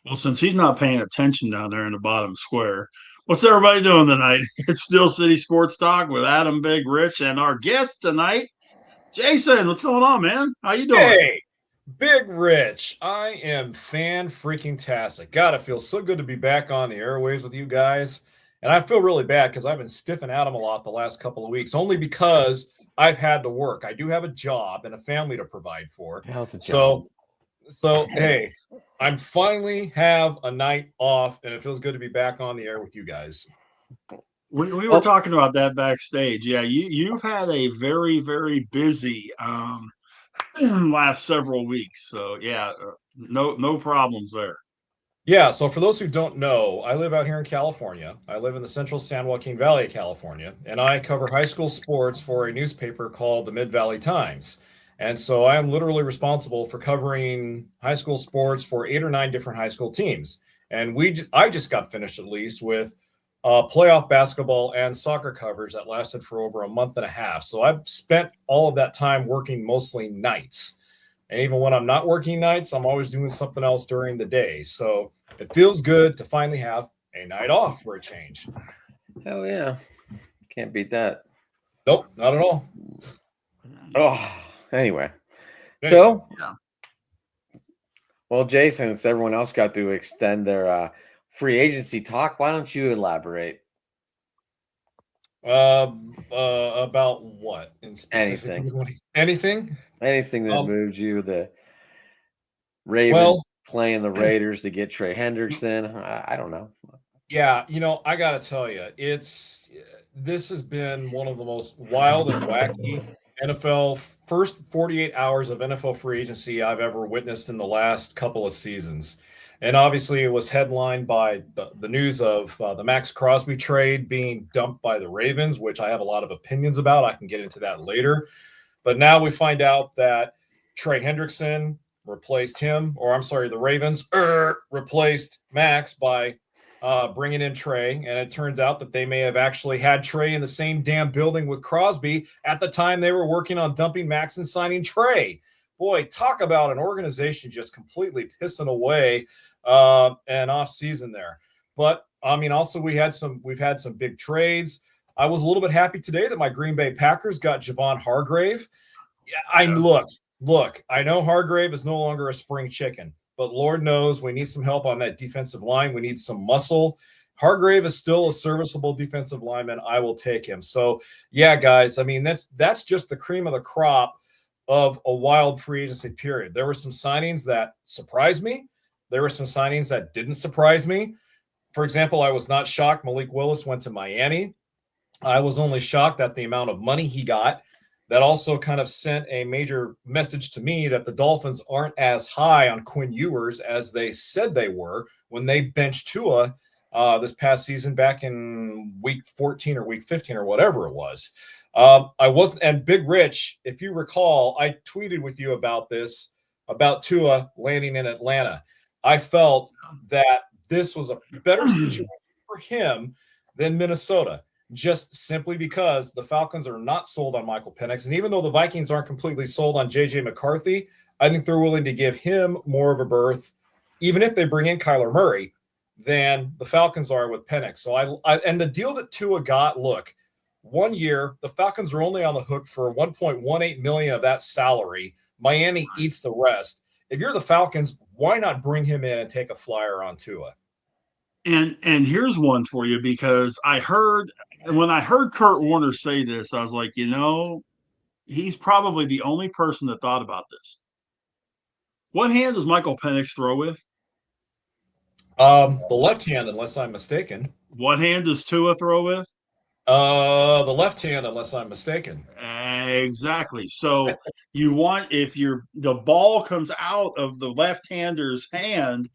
Well, since he's not paying attention down there in the bottom square, what's everybody doing tonight? It's Still City Sports Talk with Adam, Big Rich, and our guest tonight, Jason. What's going on, man? How you doing? Hey, Big Rich. I am fan freaking tastic. God, it feels so good to be back on the airwaves with you guys. And I feel really bad because I've been stiffing at them a lot the last couple of weeks, only because I've had to work. I do have a job and a family to provide for. The hell's a job? So hey, I'm finally have a night off, and it feels good to be back on the air with you guys. We were Oh, talking about that backstage. Yeah, you've had a very busy last several weeks. So yeah, no problems there. Yeah, so for those who don't know, I live out here in California. I live in the central San Joaquin Valley of California, and I cover high school sports for a newspaper called the Mid Valley Times. And so I am literally responsible for covering high school sports for 8 or 9 different high school teams. And I just got finished at least with playoff basketball and soccer coverage that lasted for over a month and a half. So I've spent all of that time working mostly nights. And even when I'm not working nights, I'm always doing something else during the day. So it feels good to finally have a night off for a change. hell yeah. Can't beat that. Nope, not at all. Oh, anyway. Anyway, So, Yeah. well, Jason, since everyone else got to extend their free agency talk, why don't you elaborate? about what in specific? Anything. Anything? Anything that Um, moved you, the Ravens well, playing the Raiders to get Trey Hendrickson. I don't know. yeah, I gotta tell you, this has been one of the most wild and wacky NFL first 48 hours of NFL free agency I've ever witnessed in the last couple of seasons. And obviously, it was headlined by the news of the Max Crosby trade being dumped by the Ravens, which I have a lot of opinions about. I can get into that later. But now we find out that Trey Hendrickson replaced him, or I'm sorry, the Ravens replaced Max by bringing in Trey. And it turns out that they may have actually had Trey in the same damn building with Crosby at the time they were working on dumping Max and signing Trey. Boy, talk about an organization just completely pissing away an off season there. But I mean, also we've had some big trades. I was a little bit happy today that my Green Bay Packers got Javon Hargrave. Yeah, look. I know Hargrave is no longer a spring chicken, but Lord knows we need some help on that defensive line. We need some muscle. Hargrave is still a serviceable defensive lineman. I will take him. So yeah, guys. I mean, that's just the cream of the crop of a wild free agency period. There were some signings that surprised me. There were some signings that didn't surprise me. For example, I was not shocked Malik Willis went to Miami. I was only shocked at the amount of money he got. That also kind of sent a major message to me that the Dolphins aren't as high on Quinn Ewers as they said they were when they benched Tua this past season back in week 14 or week 15 or whatever it was. I wasn't, and Big Rich, if you recall, I tweeted with you about this, about Tua landing in Atlanta. I felt that this was a better situation for him than Minnesota, just simply because the Falcons are not sold on Michael Penix. And even though the Vikings aren't completely sold on J.J. McCarthy, I think they're willing to give him more of a berth, even if they bring in Kyler Murray, than the Falcons are with Penix. So and the deal that Tua got, look, 1 year, the Falcons are only on the hook for 1.18 million of that salary. Miami eats the rest. If you're the Falcons, why not bring him in and take a flyer on Tua? And here's one for you because when I heard Kurt Warner say this, I was like, he's probably the only person that thought about this. What hand does Michael Penix throw with? The left hand, unless I'm mistaken. What hand does Tua throw with? The left hand, unless I'm mistaken. Exactly. So if the ball comes out of the left-hander's hand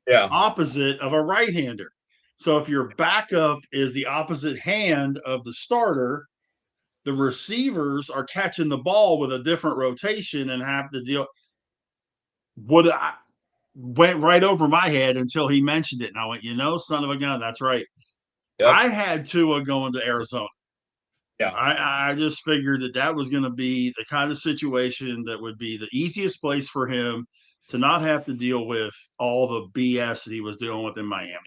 Yeah. opposite of a right-hander. So if your backup is the opposite hand of the starter, the receivers are catching the ball with a different rotation and have to deal. What I went right over my head until he mentioned it, and I went, son of a gun, that's right. Yep. I had Tua going to Arizona. Yeah. I just figured that was going to be the kind of situation that would be the easiest place for him to not have to deal with all the BS that he was dealing with in Miami.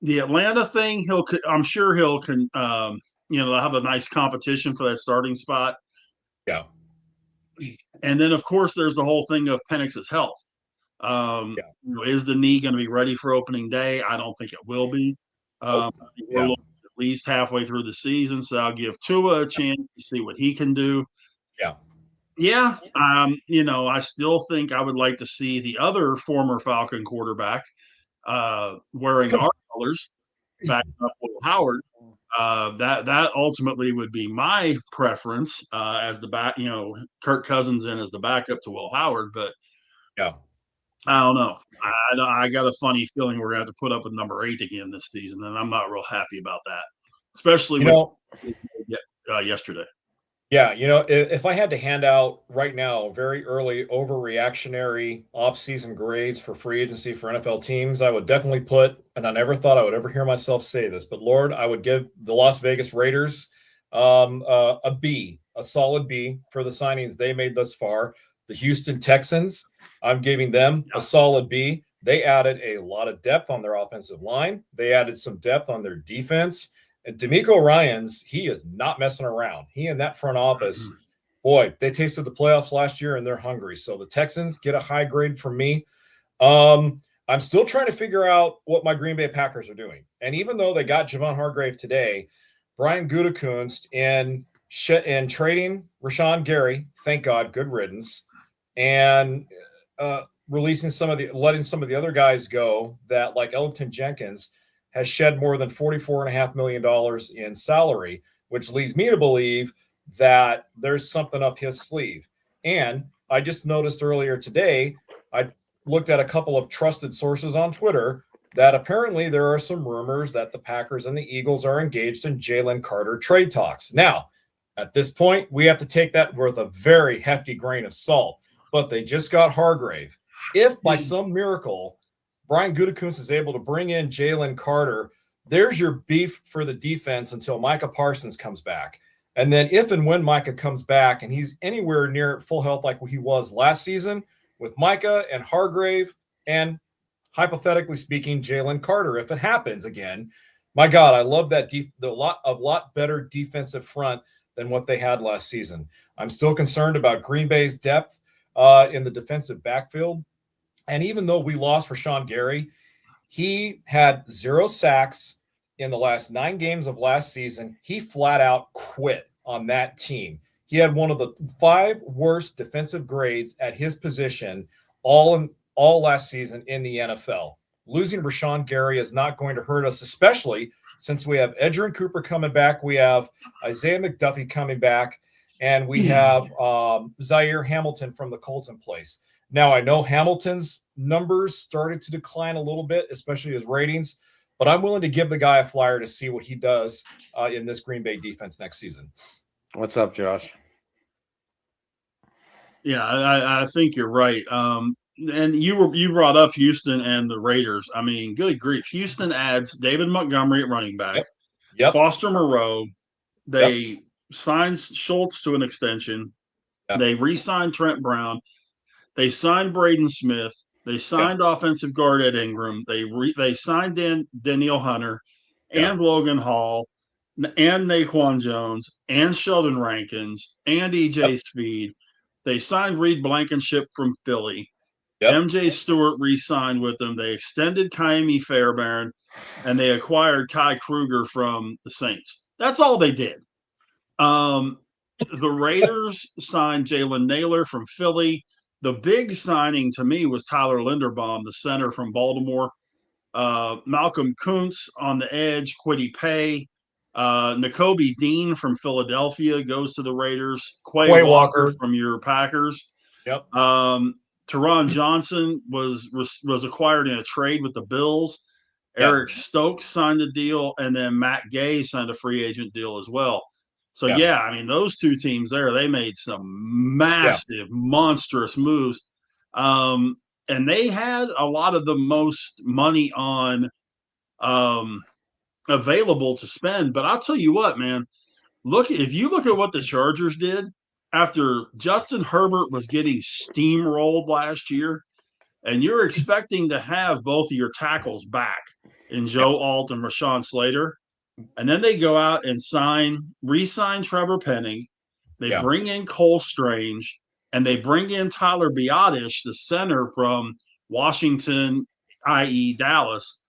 The Atlanta thing, I'm sure he'll they'll have a nice competition for that starting spot. Yeah. And then, of course, there's the whole thing of Penix's health. Is the knee going to be ready for opening day? I don't think it will be. We're looking at least halfway through the season, so I'll give Tua a chance to see what he can do. Yeah. I still think I would like to see the other former Falcon quarterback wearing our colors, backing up Will Howard. That ultimately would be my preference as the back. Kirk Cousins in as the backup to Will Howard, but I don't know. I got a funny feeling we're going to have to put up with number 8 again this season, and I'm not real happy about that, especially yesterday. Yeah, if I had to hand out right now very early overreactionary offseason grades for free agency for NFL teams, I would definitely put, and I never thought I would ever hear myself say this, but Lord, I would give the Las Vegas Raiders a B, a solid B for the signings they made thus far. The Houston Texans, I'm giving them a solid B. They added a lot of depth on their offensive line. They added some depth on their defense. And DeMeco Ryans, he is not messing around. He and that front office, boy, they tasted the playoffs last year and they're hungry. So the Texans get a high grade from me. I'm still trying to figure out what my Green Bay Packers are doing. And even though they got Javon Hargrave today, Brian Gutekunst in trading Rashawn Gary, thank God, good riddance, and letting some of the other guys go that like Ellington Jenkins has shed more than $44.5 million in salary, which leads me to believe that there's something up his sleeve. And I just noticed earlier today, I looked at a couple of trusted sources on Twitter that apparently there are some rumors that the Packers and the Eagles are engaged in Jalen Carter trade talks. Now, at this point, we have to take that with a very hefty grain of salt, but they just got Hargrave. If by some miracle Brian Gutekunst is able to bring in Jalen Carter, there's your beef for the defense until Micah Parsons comes back. And then if and when Micah comes back and he's anywhere near full health like he was last season with Micah and Hargrave and, hypothetically speaking, Jalen Carter, if it happens again, my God, I love that a lot better defensive front than what they had last season. I'm still concerned about Green Bay's depth in the defensive backfield. And even though we lost Rashawn Gary, he had 0 sacks in the last 9 games of last season. He flat out quit on that team. He had one of the 5 worst defensive grades at his position all last season in the NFL. Losing Rashawn Gary is not going to hurt us, especially since we have Edgerrin Cooper coming back. We have Isaiah McDuffie coming back, and we have Zaire Hamilton from the Colts in place. Now, I know Hamilton's numbers started to decline a little bit, especially his ratings, but I'm willing to give the guy a flyer to see what he does in this Green Bay defense next season. What's up, Josh? Yeah, I think you're right. And you brought up Houston and the Raiders. I mean, good grief. Houston adds David Montgomery at running back, Foster Moreau. They signed Schultz to an extension. They re-signed Trent Brown. They signed Braden Smith. They signed offensive guard Ed Ingram. They signed Danielle Hunter and Logan Hall and Naquan Jones and Sheldon Rankins and EJ Speed. They signed Reed Blankenship from Philly. MJ Stewart re-signed with them. They extended Kaimi Fairbairn, and they acquired Kai Kruger from the Saints. That's all they did. The Raiders signed Jalen Naylor from Philly. The big signing to me was Tyler Linderbaum, the center from Baltimore. Malcolm Kuntz on the edge, Kwity Paye. Nakobe Dean from Philadelphia goes to the Raiders. Quay Walker from your Packers. Teron Johnson was acquired in a trade with the Bills. Eric Stokes signed a deal, and then Matt Gay signed a free agent deal as well. So, I mean, those 2 teams there, they made some massive, monstrous moves. And they had a lot of the most money on available to spend. But I'll tell you what, man, if you look at what the Chargers did after Justin Herbert was getting steamrolled last year, and you're expecting to have both of your tackles back in Joe Alt and Rashawn Slater. And then they go out and re-sign Trevor Penning. They bring in Cole Strange, and they bring in Tyler Biotish, the center from Washington, i.e. Dallas.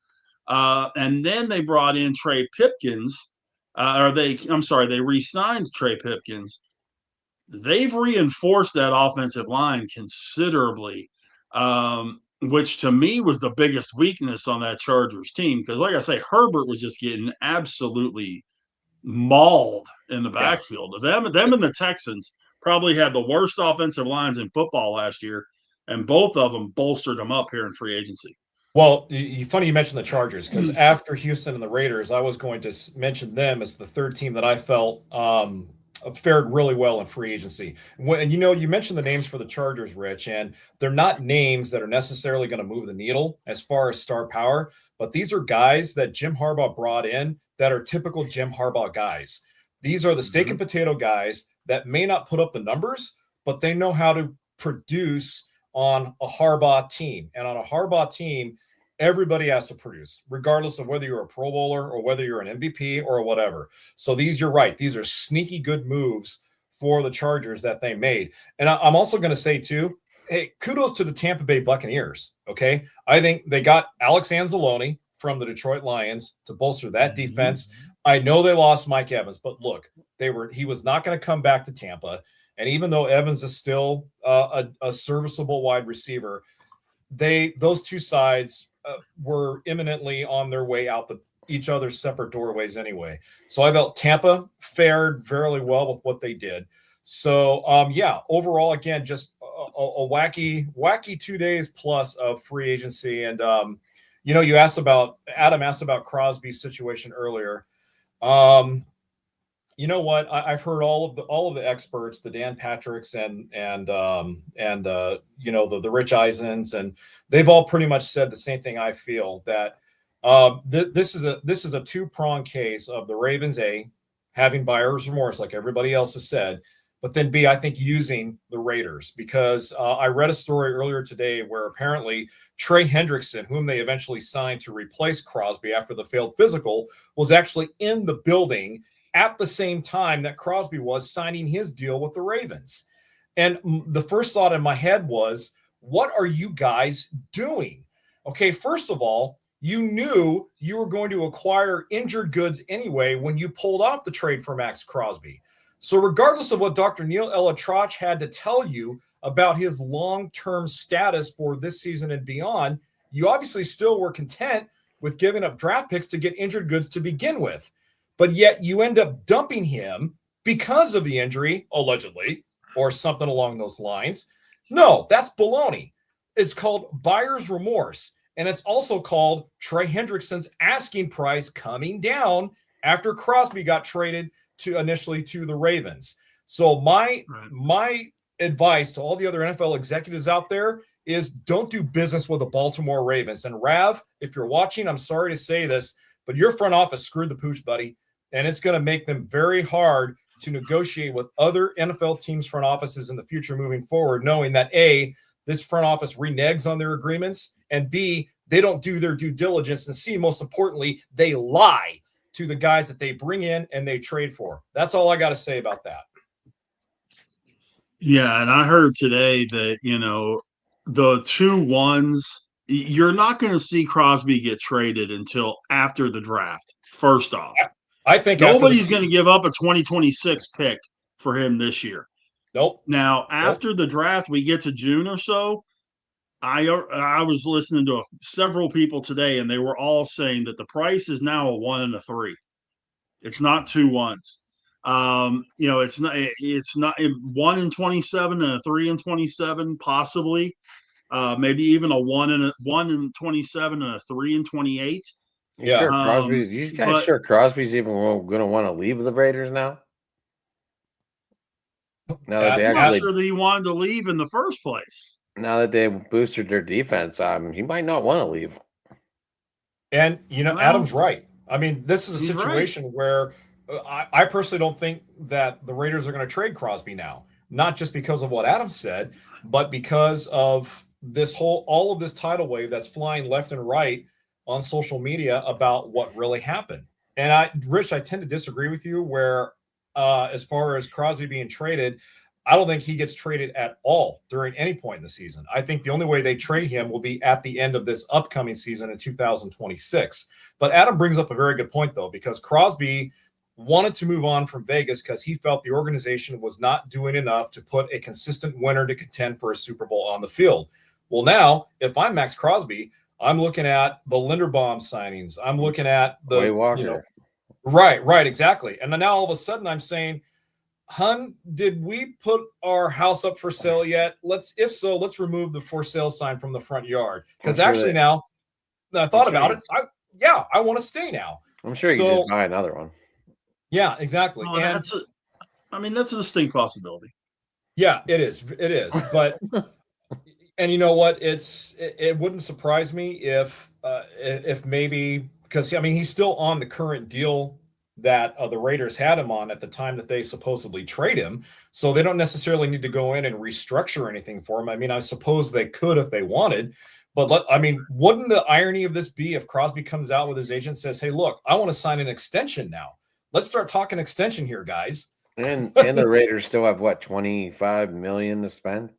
And then they brought in Trey Pipkins. They re-signed Trey Pipkins. They've reinforced that offensive line considerably, which to me was the biggest weakness on that Chargers team. Because, like I say, Herbert was just getting absolutely mauled in the backfield. Them and the Texans probably had the worst offensive lines in football last year, and both of them bolstered them up here in free agency. Well, funny you mentioned the Chargers, because after Houston and the Raiders, I was going to mention them as the third team that I felt fared really well in free agency. And you mentioned the names for the Chargers, Rich, and they're not names that are necessarily going to move the needle as far as star power, but these are guys that Jim Harbaugh brought in that are typical Jim Harbaugh guys. These are the steak and potato guys that may not put up the numbers, but they know how to produce on a Harbaugh team. And on a Harbaugh team, everybody has to produce, regardless of whether you're a Pro Bowler or whether you're an MVP or whatever. So you're right. These are sneaky good moves for the Chargers that they made. And I'm also going to say, too, hey, kudos to the Tampa Bay Buccaneers, okay? I think they got Alex Anzalone from the Detroit Lions to bolster that defense. I know they lost Mike Evans, but look, he was not going to come back to Tampa. And even though Evans is still a serviceable wide receiver, those two sides were imminently on their way out each other's separate doorways anyway. So I felt Tampa fared very well with what they did. So, overall, again, just a wacky 2 days plus of free agency. And, Adam asked about Crosby's situation earlier. You know what? I've heard all of the experts, the Dan Patricks and the Rich Eisens, and they've all pretty much said the same thing. I feel that this is a two-pronged case of the Ravens, A, having buyer's remorse like everybody else has said, but then B, I think using the Raiders, because I read a story earlier today where apparently Trey Hendrickson, whom they eventually signed to replace Crosby after the failed physical, was actually in the building at the same time that Crosby was signing his deal with the Ravens. And the first thought in my head was, what are you guys doing? Okay, first of all, you knew you were going to acquire injured goods anyway when you pulled off the trade for Max Crosby. So regardless of what Dr. Neil ElAttrache had to tell you about his long-term status for this season and beyond, you obviously still were content with giving up draft picks to get injured goods to begin with. But yet you end up dumping him because of the injury, allegedly, or something along those lines. No, that's baloney. It's called buyer's remorse. And it's also called Trey Hendrickson's asking price coming down after Crosby got traded initially to the Ravens. So my advice to all the other NFL executives out there is don't do business with the Baltimore Ravens. And Rav, if you're watching, I'm sorry to say this, but your front office screwed the pooch, buddy. And it's going to make them very hard to negotiate with other NFL teams' front offices in the future moving forward, knowing that A, this front office reneges on their agreements, and B, they don't do their due diligence, and C, most importantly, they lie to the guys that they bring in and they trade for. That's all I got to say about that. Yeah, and I heard today that, the 2-1s, you're not going to see Crosby get traded until after the draft, first off. I think nobody's going to give up a 2026 pick for him this year. Nope. Now, after the draft, we get to June or so. I was listening to several people today, and they were all saying that the price is now a 1 and a 3. It's not 2-1s. It's not 1 and 27 and a 3 and 27, possibly. Maybe even a 1 and 27 and a 3 and 28. Yeah, you guys sure Crosby's even going to want to leave the Raiders now? Now that I'm not sure that he wanted to leave in the first place. Now that they boosted their defense, he might not want to leave. And Adam's right. I mean, this is a situation where I personally don't think that the Raiders are going to trade Crosby now. Not just because of what Adam said, but because of all of this tidal wave that's flying left and right on social media about what really happened. And Rich, I tend to disagree with you where, as far as Crosby being traded, I don't think he gets traded at all during any point in the season. I think the only way they trade him will be at the end of this upcoming season in 2026. But Adam brings up a very good point, though, because Crosby wanted to move on from Vegas because he felt the organization was not doing enough to put a consistent winner to contend for a Super Bowl on the field. Well, now, if I'm Max Crosby, I'm looking at the Linderbaum signings. I'm looking at the Way Walker. Right, exactly. And then now all of a sudden I'm saying, Hun, did we put our house up for sale yet? If so, let's remove the for sale sign from the front yard. Because actually now I thought about it. I want to stay now. I'm sure you can just buy another one. Yeah, exactly. Well, that's a distinct possibility. Yeah, it is. It is. But and you know what? It wouldn't surprise me if maybe, because I mean he's still on the current deal that the Raiders had him on at the time that they supposedly trade him. So they don't necessarily need to go in and restructure anything for him. I mean, I suppose they could if they wanted. But wouldn't the irony of this be if Crosby comes out with his agent and says, hey, look, I want to sign an extension now. Let's start talking extension here, guys. And the Raiders still have, what, $25 million to spend?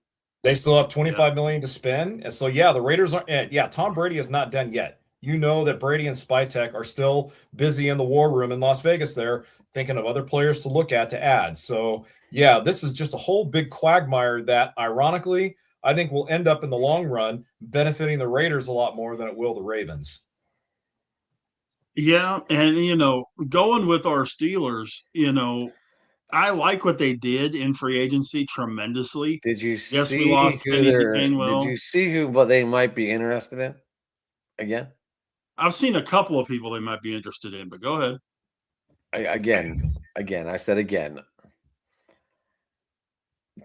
They still have $25 million to spend. And so, the Raiders aren't. Yeah, Tom Brady is not done yet. You know that Brady and Spytek are still busy in the war room in Las Vegas there, thinking of other players to look at to add. So, this is just a whole big quagmire that, ironically, I think will end up in the long run benefiting the Raiders a lot more than it will the Ravens. Yeah, and, going with our Steelers, I like what they did in free agency tremendously. Did you Yes, see we lost Kenny Gainwell. Did you see what they might be interested in again? I've seen a couple of people they might be interested in, but go ahead. I said again.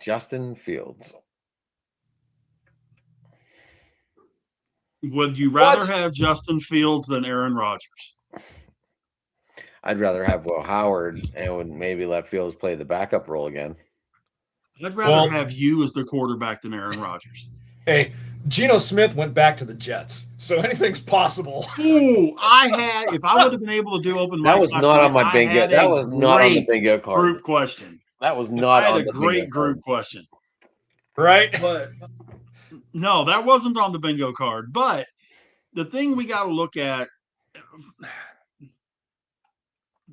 Justin Fields. Would you rather have Justin Fields than Aaron Rodgers? I'd rather have Will Howard and would maybe let Fields play the backup role again. I'd rather have you as the quarterback than Aaron Rodgers. Hey, Geno Smith went back to the Jets, so anything's possible. Ooh, if I would have been able to do open mic. That was not on my bingo. That was not on the bingo card. Group question. That was not on the bingo card. I had a great group question. Right? But no, that wasn't on the bingo card. But the thing we got to look at,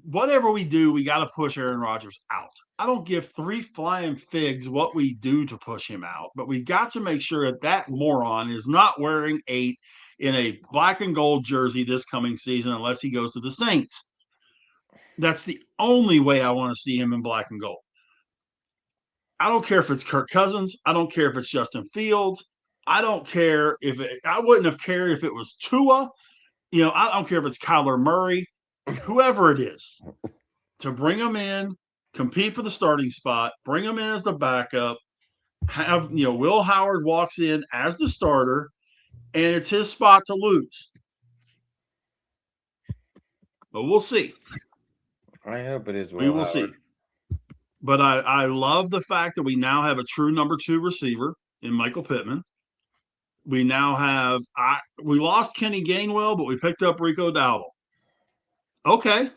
whatever we do, we got to push Aaron Rodgers out. I don't give three flying figs what we do to push him out, but we got to make sure that moron is not wearing 8 in a black and gold jersey this coming season unless he goes to the Saints. That's the only way I want to see him in black and gold. I don't care if it's Kirk Cousins. I don't care if it's Justin Fields. I don't care I wouldn't have cared if it was Tua. I don't care if it's Kyler Murray, whoever it is, to bring him in, compete for the starting spot, bring him in as the backup, have, Will Howard walks in as the starter, and it's his spot to lose. But we'll see. I hope it is Will We will Howard. see. But I love the fact that we now have a true number 2 receiver in Michael Pittman. We now have we lost Kenny Gainwell, but we picked up Rico Dowdle. Okay.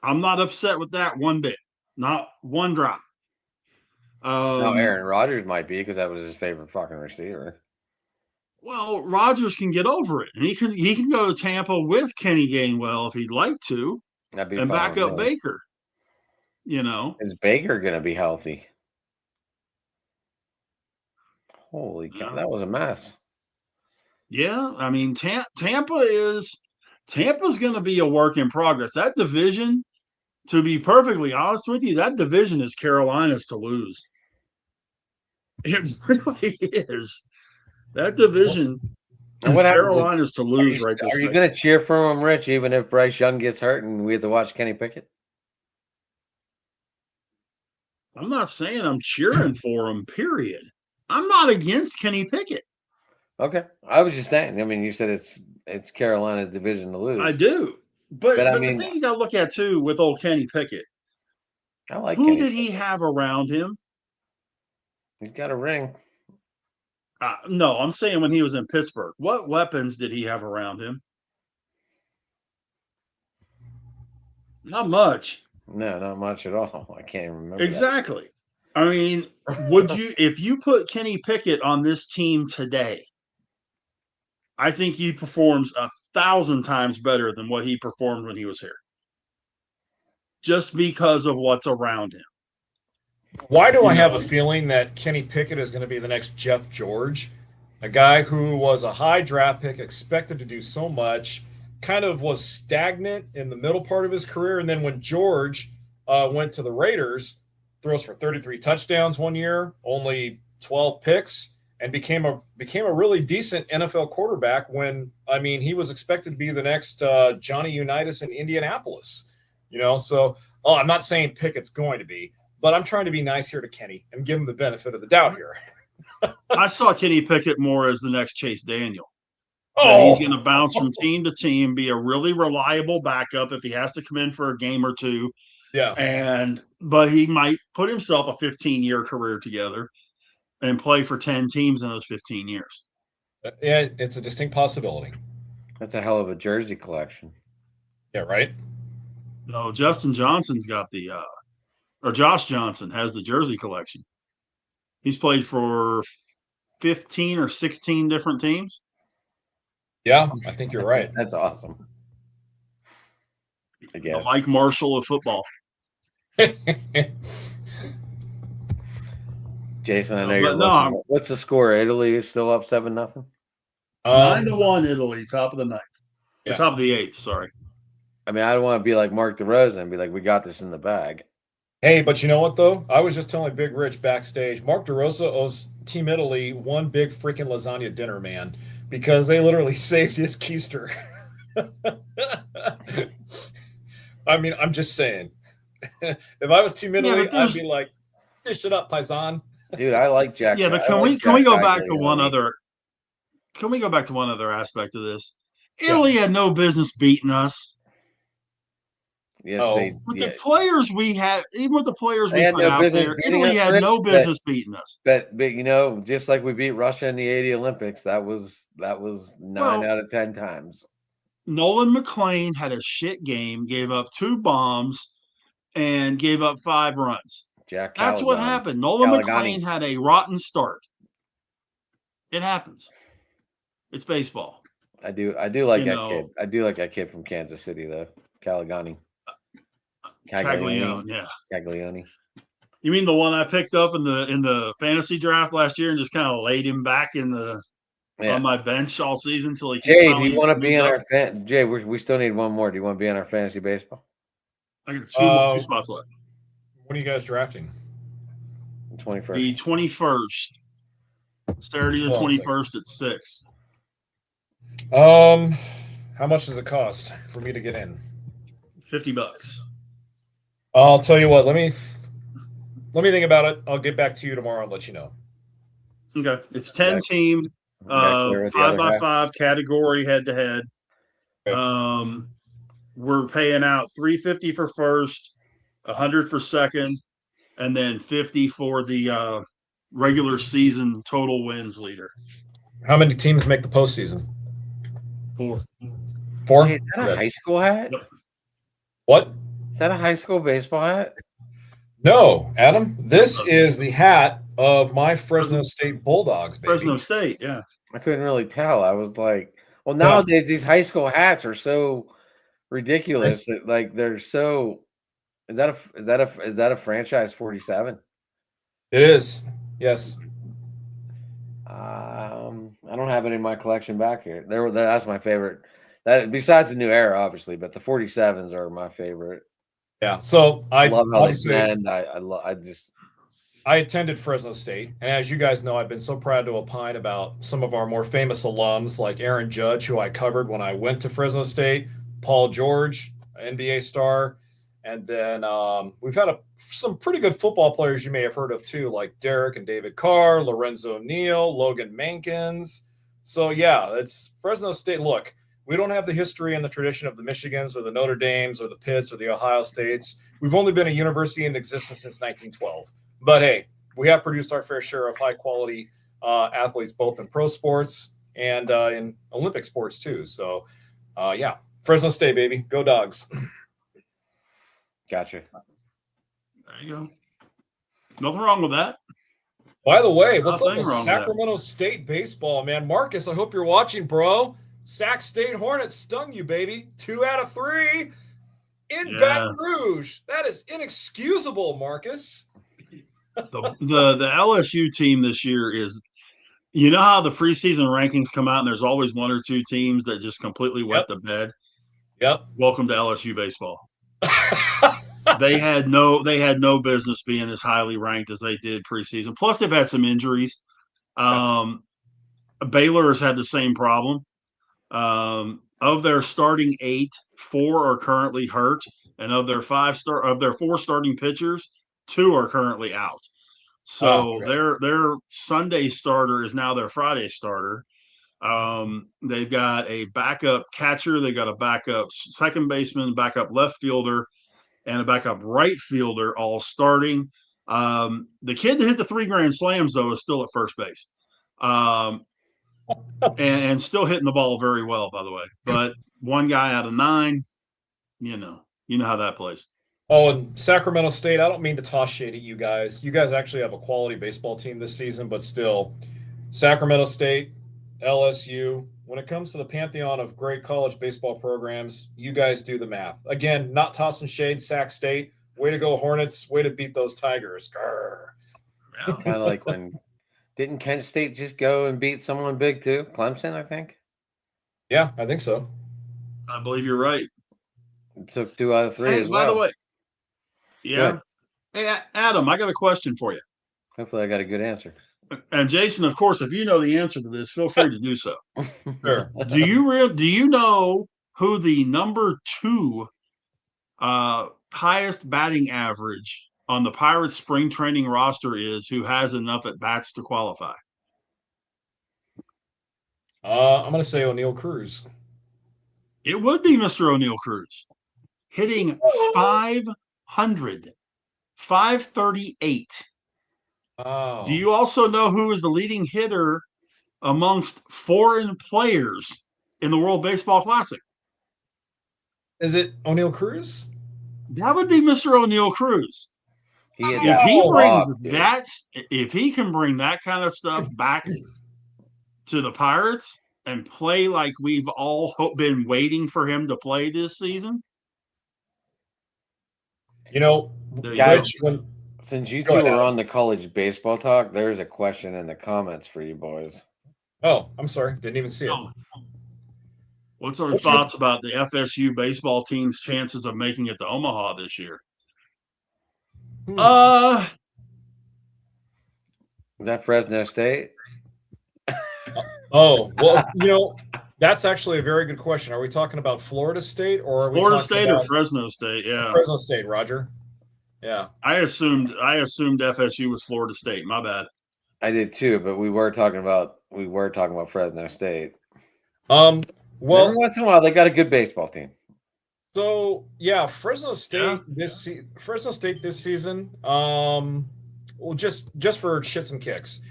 I'm not upset with that one bit. Not one drop. Now Aaron Rodgers might be, because that was his favorite fucking receiver. Well, Rodgers can get over it. And he can go to Tampa with Kenny Gainwell if he'd like to. That'd be and fun back up Baker. Is Baker going to be healthy? Holy cow, that was a mess. Yeah, I mean, Tampa's going to be a work in progress. That division, to be perfectly honest with you, that division is Carolina's to lose. It really is. That division is Carolina's to lose right this second. Are you going to cheer for him, Rich, even if Bryce Young gets hurt and we have to watch Kenny Pickett? I'm not saying I'm cheering for him, period. I'm not against Kenny Pickett. Okay. I was just saying. I mean, you said it's Carolina's division to lose. I do. But I mean, the thing you got to look at, too, with old Kenny Pickett, I like who Kenny did he have around him? He's got a ring. No, I'm saying when he was in Pittsburgh. What weapons did he have around him? Not much. No, not much at all. I can't even remember Exactly. I mean, if you put Kenny Pickett on this team today, I think he performs 1,000 times better than what he performed when he was here. Just because of what's around him. Why do I have a feeling that Kenny Pickett is going to be the next Jeff George? A guy who was a high draft pick, expected to do so much, kind of was stagnant in the middle part of his career. And then when George went to the Raiders, throws for 33 touchdowns one year, only 12 picks, and became a really decent NFL quarterback when, I mean, he was expected to be the next Johnny Unitas in Indianapolis. So I'm not saying Pickett's going to be, but I'm trying to be nice here to Kenny and give him the benefit of the doubt here. I saw Kenny Pickett more as the next Chase Daniel. He's going to bounce from team to team, be a really reliable backup if he has to come in for a game or two. Yeah. But he might put himself a 15-year career together and play for 10 teams in those 15 years. Yeah, it's a distinct possibility. That's a hell of a jersey collection. Yeah, right? No, Justin Johnson's got or Josh Johnson has the jersey collection. He's played for 15 or 16 different teams. Yeah, I think you're right. That's awesome. I guess. The Mike Marshall of football. Jason, I know you're looking. What's the score? Italy is still up 7-0? 9-1 Italy, top of the ninth. Yeah. Top of the eighth, sorry. I mean, I don't want to be like Mark DeRosa and be like, we got this in the bag. Hey, but you know what, though? I was just telling Big Rich backstage, Mark DeRosa owes Team Italy one big freaking lasagna dinner, man, because they literally saved his keister. I mean, I'm just saying. If I was Team Italy, I'd be like, dish it up, Paisan. Dude, I like Jack. Yeah, but can we go back to one other? Can we go back to one other aspect of this? Italy had no business beating us. Yes, the players we had, even with the players we put out there, Italy had no business beating us. But just like we beat Russia in the '80 Olympics, that was 9 out of 10 times. Nolan McLean had a shit game, gave up 2 bombs, and gave up 5 runs. That's what happened. Nolan McLean had a rotten start. It happens. It's baseball. I do like that kid. I do like that kid from Kansas City, though. Caglioni. Caglioni. You mean the one I picked up in the fantasy draft last year and just kind of laid him back on my bench all season until he Jay, do you want to be on our Jay, we still need one more. Do you want to be on our fantasy baseball? I got 2 spots left. When are you guys drafting? The 21st. The 21st. Saturday the 21st at 6. How much does it cost for me to get in? $50. I'll tell you what. Let me think about it. I'll get back to you tomorrow and let you know. Okay, it's 10 team, 5x5 category head to head. We're paying out $350 for first, $100 for second, and then $50 for the regular season total wins leader. How many teams make the postseason? 4. 4? Hey, is that a high school hat? Yep. What? Is that a high school baseball hat? No, Adam. This is the hat of my Fresno State Bulldogs, baby. Fresno State, yeah. I couldn't really tell. I was like, well, nowadays these high school hats are so ridiculous. Like they're so. Is that a franchise 47? It is. Yes. I don't have any in my collection back here. That's my favorite. That besides the new era, obviously, but the 47s are my favorite. Yeah. So I love how they bend. I attended Fresno State, and as you guys know, I've been so proud to opine about some of our more famous alums, like Aaron Judge, who I covered when I went to Fresno State, Paul George, NBA star, and then we've had some pretty good football players you may have heard of too, like Derek and David Carr, Lorenzo Neal, Logan Mankins. So yeah, it's Fresno State. Look, we don't have the history and the tradition of the Michigans or the Notre Dames or the Pitts or the Ohio States. We've only been a university in existence since 1912. But hey, we have produced our fair share of high quality athletes both in pro sports and in Olympic sports too. So, yeah, Fresno State, baby, go Dogs. Gotcha. There you go. Nothing wrong with that. By the way, what's up Nothing with wrong with Sacramento State baseball, man? Marcus, I hope you're watching, bro. Sac State Hornets stung you, baby. 2 out of 3 in Yeah. Baton Rouge. That is inexcusable, Marcus. The LSU team this year is, you know how the preseason rankings come out and there's always one or two teams that just completely wet the bed? Yep. Welcome to LSU baseball. They had no business being as highly ranked as they did preseason. Plus, they've had some injuries. Baylor has had the same problem. Of their starting 8, 4 are currently hurt, and of their 4 starting pitchers, 2 are currently out. So their Sunday starter is now their Friday starter. They've got a backup catcher, they've got a backup second baseman, backup left fielder, and a backup right fielder all starting. The kid that hit the 3 grand slams, though, is still at first base. And still hitting the ball very well, by the way. But 1 guy out of 9, you know how that plays. Oh, and Sacramento State, I don't mean to toss shade at you guys. You guys actually have a quality baseball team this season, but still, Sacramento State, LSU, when it comes to the pantheon of great college baseball programs, you guys do the math. Again, not tossing shade, Sac State. Way to go, Hornets. Way to beat those Tigers. Kind of like when didn't Kent State just go and beat someone big too? Clemson, I think. Yeah, I think so. I believe you're right. It took 2 out of 3 as well. By the way, yeah. Hey, Adam, I got a question for you. Hopefully I got a good answer. And Jason, of course, if you know the answer to this, feel free to do so. Sure. Do you know who the number 2 highest batting average on the Pirates spring training roster is, who has enough at bats to qualify? I'm going to say O'Neal Cruz. It would be Mr. O'Neal Cruz, hitting 500, 538. Oh. Do you also know who is the leading hitter amongst foreign players in the World Baseball Classic? Is it O'Neal Cruz? That would be Mr. O'Neal Cruz. If he can bring that kind of stuff back to the Pirates and play like we've all been waiting for him to play this season. Guys, since you two are on the college baseball talk, there's a question in the comments for you boys. Oh, I'm sorry. Didn't even see it. What's our thoughts about the FSU baseball team's chances of making it to Omaha this year? Is that Fresno State? Oh, well, that's actually a very good question. Are we talking about Florida State or are we Florida talking State about or Fresno State? Yeah. Fresno State, Roger. Yeah. I assumed FSU was Florida State. My bad. I did too, but we were talking about Fresno State. Well, every once in a while they got a good baseball team. So yeah, Fresno State this season. Well, just for shits and kicks,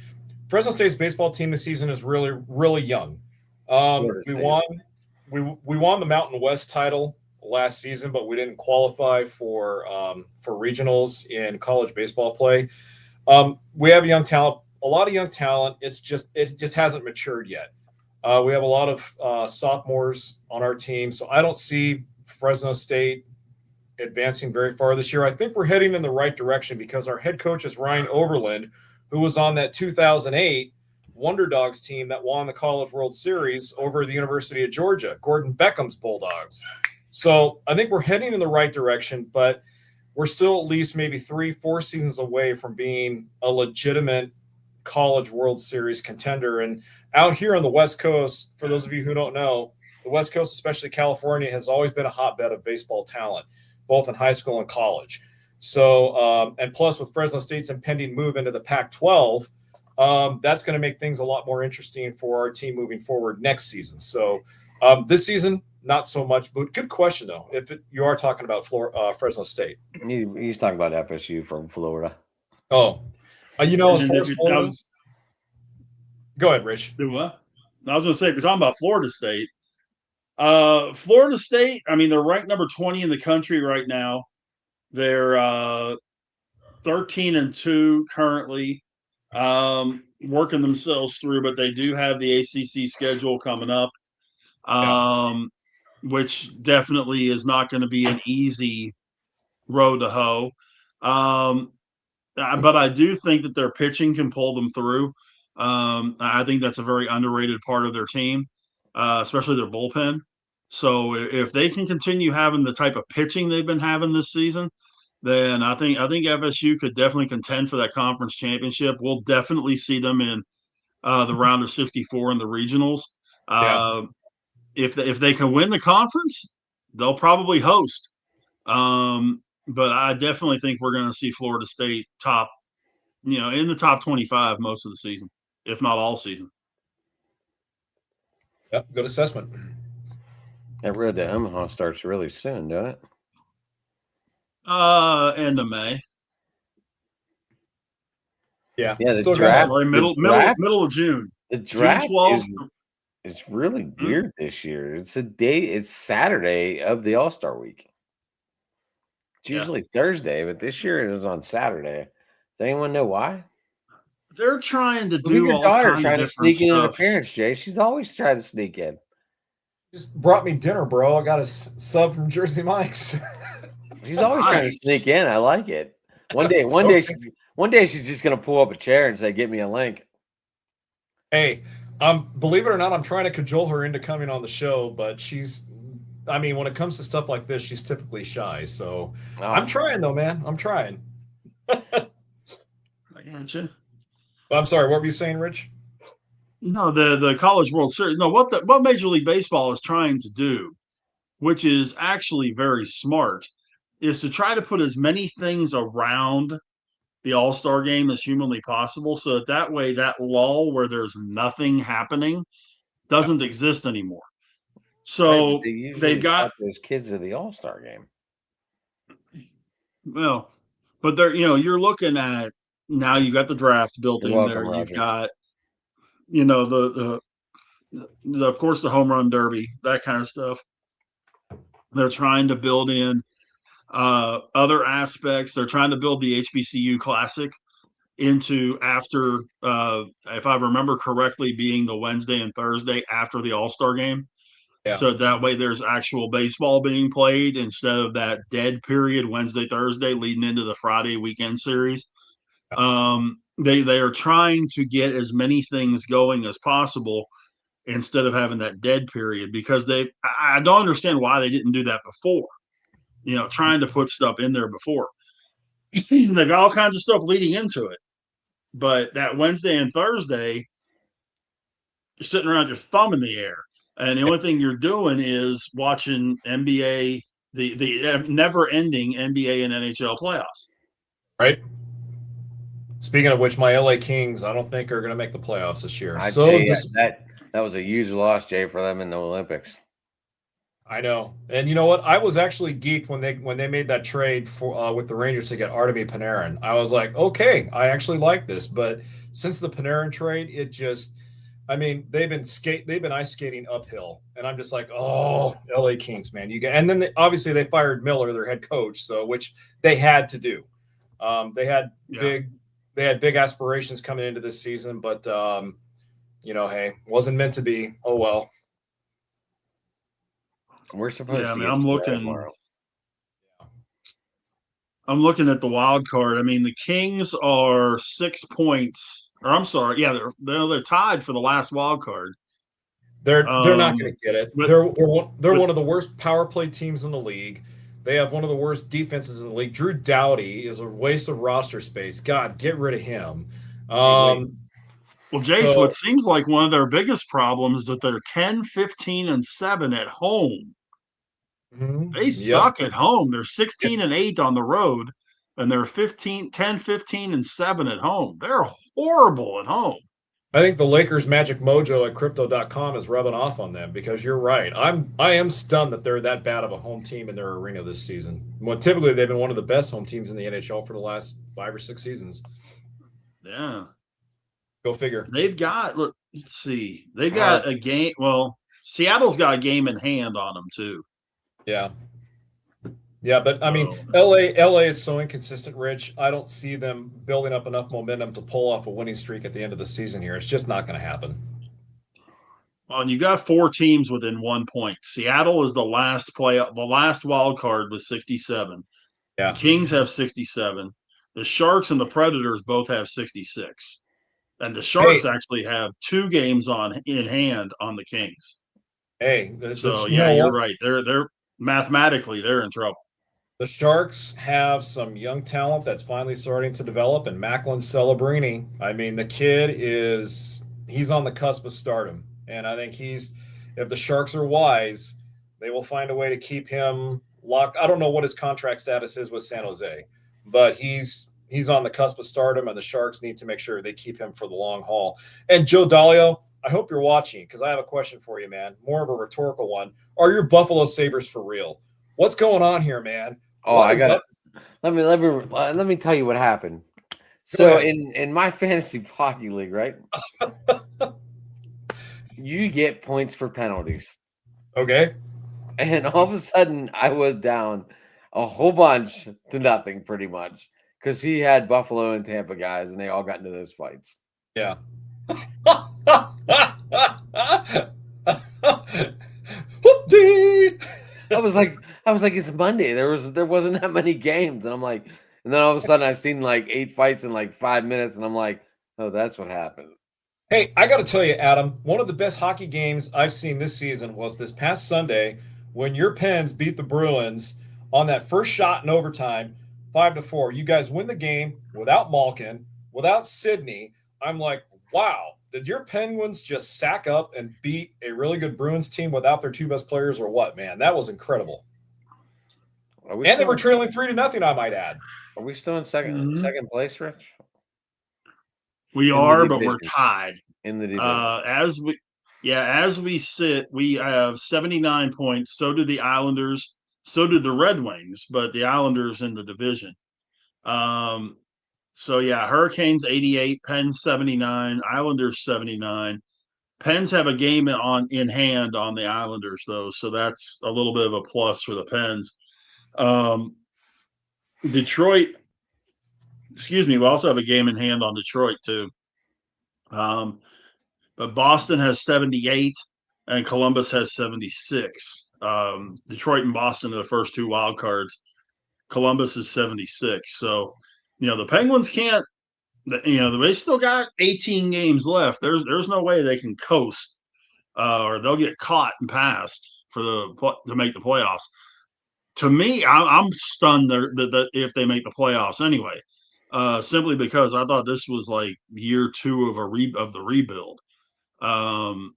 Fresno State's baseball team this season is really, really young. We won the Mountain West title last season, but we didn't qualify for regionals in college baseball play. We have young talent, a lot of young talent. It just hasn't matured yet. We have a lot of sophomores on our team, so I don't see Fresno State advancing very far this year. I think we're heading in the right direction because our head coach is Ryan Overland, who was on that 2008 Wonder Dogs team that won the College World Series over the University of Georgia, Gordon Beckham's Bulldogs. So I think we're heading in the right direction, but we're still at least maybe 3-4 seasons away from being a legitimate College World Series contender. And out here on the West Coast, for those of you who don't know, the West Coast, especially California, has always been a hotbed of baseball talent, both in high school and college. So, and plus with Fresno State's impending move into the Pac-12, that's going to make things a lot more interesting for our team moving forward next season. So this season, not so much, but good question though. If you are talking about Fresno State, he's talking about FSU from Florida. Oh, as far as Florida, Go ahead, Rich. Do what? I was going to say, if you're talking about Florida State, Florida State, I mean, they're ranked number 20 in the country right now. They're 13-2 currently, working themselves through, but they do have the ACC schedule coming up, which definitely is not going to be an easy road to hoe. But I do think that their pitching can pull them through. I think that's a very underrated part of their team, especially their bullpen. So if they can continue having the type of pitching they've been having this season, then I think FSU could definitely contend for that conference championship. We'll definitely see them in the round of 64 in the regionals. If they can win the conference, they'll probably host. But I definitely think we're going to see Florida State top, in the top 25 most of the season, if not all season. Yep, good assessment. I read that Omaha starts really soon, doesn't it? End of May. Yeah, the still draft, middle of June. The draft June 12th. It's really weird this year. It's Saturday of the All-Star week. It's usually Thursday, but this year it is on Saturday. Does anyone know why? They're trying to do all kinds trying of to sneak in an stuff. appearance, Jay. She's always trying to sneak in. Just brought me dinner, bro. I got a sub from Jersey Mike's. She's always trying to sneak in. I like it. One day, she's just gonna pull up a chair and say, "Get me a link." Hey, believe it or not, I'm trying to cajole her into coming on the show, but when it comes to stuff like this, she's typically shy. So I'm trying though, man. I'm trying. I gotcha. I'm sorry. What were you saying, Rich? No, the College World Series. No, what Major League Baseball is trying to do, which is actually very smart, is to try to put as many things around the All-Star game as humanly possible, so that way that lull where there's nothing happening doesn't exist anymore. So they've got those kids at the All-Star game. Well, but you're looking at now. You got the draft built in there. Roger. You've got the of course the home run derby, that kind of stuff. They're trying to build in other aspects. They're trying to build the HBCU Classic into after, if I remember correctly, being the Wednesday and Thursday after the All-Star game. Yeah. So that way there's actual baseball being played instead of that dead period Wednesday, Thursday leading into the Friday weekend series. They are trying to get as many things going as possible instead of having that dead period, because I don't understand why they didn't do that before. Trying to put stuff in there before. They've got all kinds of stuff leading into it. But that Wednesday and Thursday, you're sitting around your thumb in the air. And the only thing you're doing is watching NBA, the never-ending NBA and NHL playoffs. Right. Speaking of which, my LA Kings, I don't think are going to make the playoffs this year. That was a huge loss, Jay, for them in the Olympics. I know. And you know what? I was actually geeked when they made that trade for with the Rangers to get Artemi Panarin. I was like, okay, I actually like this. But since the Panarin trade, it just, they've been ice skating uphill, and I'm just like, oh, LA Kings, man, and then obviously they fired Miller, their head coach, which they had to do. They had big aspirations coming into this season, but hey, wasn't meant to be. Oh well. We're supposed to. I'm looking at the wild card. The Kings are 6 points. Or I'm sorry, they're tied for the last wild card. They're not going to get it. They're one of the worst power play teams in the league. They have one of the worst defenses in the league. Drew Doughty is a waste of roster space. God, get rid of him. Well, Jace, what seems like one of their biggest problems is that they're 10, 15, and 7 at home. Mm-hmm. They suck at home. They're 16 and 8 on the road, and they're 10, 15, and 7 at home. They're horrible at home. I think the Lakers' magic mojo at crypto.com is rubbing off on them, because you're right. I am stunned that they're that bad of a home team in their arena this season. Well, typically they've been one of the best home teams in the NHL for the last 5 or 6 seasons. Yeah. Go figure. They've got let's see. They got a game. Well, Seattle's got a game in hand on them too. Yeah. Yeah, but I mean, LA is so inconsistent, Rich. I don't see them building up enough momentum to pull off a winning streak at the end of the season here. It's just not going to happen. Well, and you got 4 teams within 1 point. Seattle is the last wild card with 67. Yeah. The Kings have 67. The Sharks and the Predators both have 66. And the Sharks actually have 2 games in hand on the Kings. Hey, so yeah, you're right. They're mathematically they're in trouble. The Sharks have some young talent that's finally starting to develop, and Macklin Celebrini. I mean, the kid he's on the cusp of stardom, and I think if the Sharks are wise, they will find a way to keep him locked. I don't know what his contract status is with San Jose, but he's on the cusp of stardom, and the Sharks need to make sure they keep him for the long haul. And Joe Dalio, I hope you're watching because I have a question for you, man. More of a rhetorical one. Are your Buffalo Sabres for real? What's going on here, man? Oh, I got it. Let me tell you what happened. So in my fantasy hockey league, right? You get points for penalties. Okay. And all of a sudden I was down a whole bunch to nothing pretty much because he had Buffalo and Tampa guys and they all got into those fights. Yeah. I was like, it's Monday. There wasn't that many games, and I'm like, and then all of a sudden I seen like 8 fights in like 5 minutes, and I'm like, oh, that's what happened. Hey, I got to tell you, Adam, one of the best hockey games I've seen this season was this past Sunday when your Pens beat the Bruins on that first shot in overtime, 5-4. You guys win the game without Malkin, without Sidney. I'm like, wow. Did your Penguins just sack up and beat a really good Bruins team without their 2 best players or what, man? That was incredible. And they were trailing 3-0, I might add. Are we still in second place, Rich? We are, but we're tied. In the division. As we sit, we have 79 points. So do the Islanders. So do the Red Wings, but the Islanders in the division. So yeah, Hurricanes 88, Pens 79, Islanders 79. Pens have a game in hand on the Islanders though, so that's a little bit of a plus for the Pens. Detroit, we also have a game in hand on Detroit too. But Boston has 78 and Columbus has 76. Detroit and Boston are the first 2 wild cards. Columbus is 76. So the Penguins can't, they still got 18 games left. There's no way they can coast or they'll get caught and passed to make the playoffs. To me, I'm stunned that if they make the playoffs anyway, simply because I thought this was like year 2 of the rebuild. And